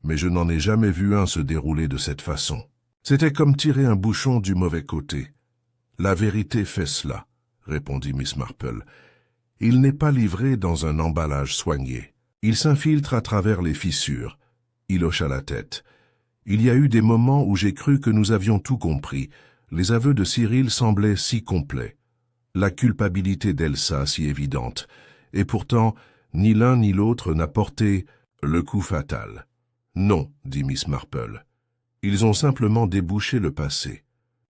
Mais je n'en ai jamais vu un se dérouler de cette façon. C'était comme tirer un bouchon du mauvais côté. La vérité fait cela, répondit Miss Marple. Il n'est pas livré dans un emballage soigné. Il s'infiltre à travers les fissures. Il hocha la tête. Il y a eu des moments où j'ai cru que nous avions tout compris. Les aveux de Cyril semblaient si complets. La culpabilité d'Elsa si évidente. Et pourtant, ni l'un ni l'autre n'a porté le coup fatal. Non, dit Miss Marple. Ils ont simplement débouché le passé.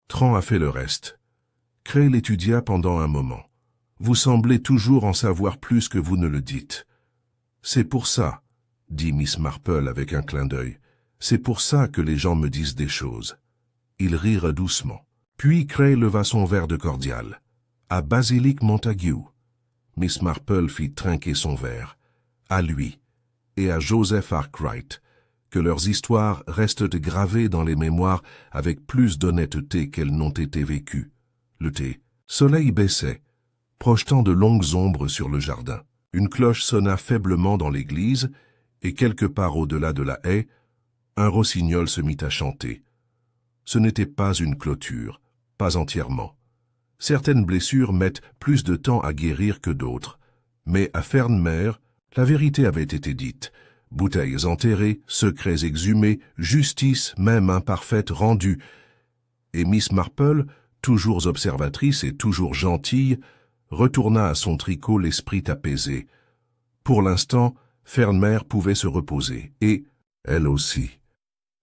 Tran a fait le reste. Cray l'étudia pendant un moment. Vous semblez toujours en savoir plus que vous ne le dites. C'est pour ça, dit Miss Marple avec un clin d'œil. C'est pour ça que les gens me disent des choses. Ils rirent doucement. Puis Cray leva son verre de cordial. À Basilic Montague. Miss Marple fit trinquer son verre. À lui et à Joseph Arkwright. Que leurs histoires restent gravées dans les mémoires avec plus d'honnêteté qu'elles n'ont été vécues. Le soleil baissait, projetant de longues ombres sur le jardin. Une cloche sonna faiblement dans l'église, et quelque part au-delà de la haie, un rossignol se mit à chanter. Ce n'était pas une clôture, pas entièrement. Certaines blessures mettent plus de temps à guérir que d'autres, mais à Fernemer, la vérité avait été dite. Bouteilles enterrées, secrets exhumés, justice, même imparfaite, rendue. Et Miss Marple, toujours observatrice et toujours gentille, retourna à son tricot l'esprit apaisé. Pour l'instant, Fernmère pouvait se reposer, et elle aussi.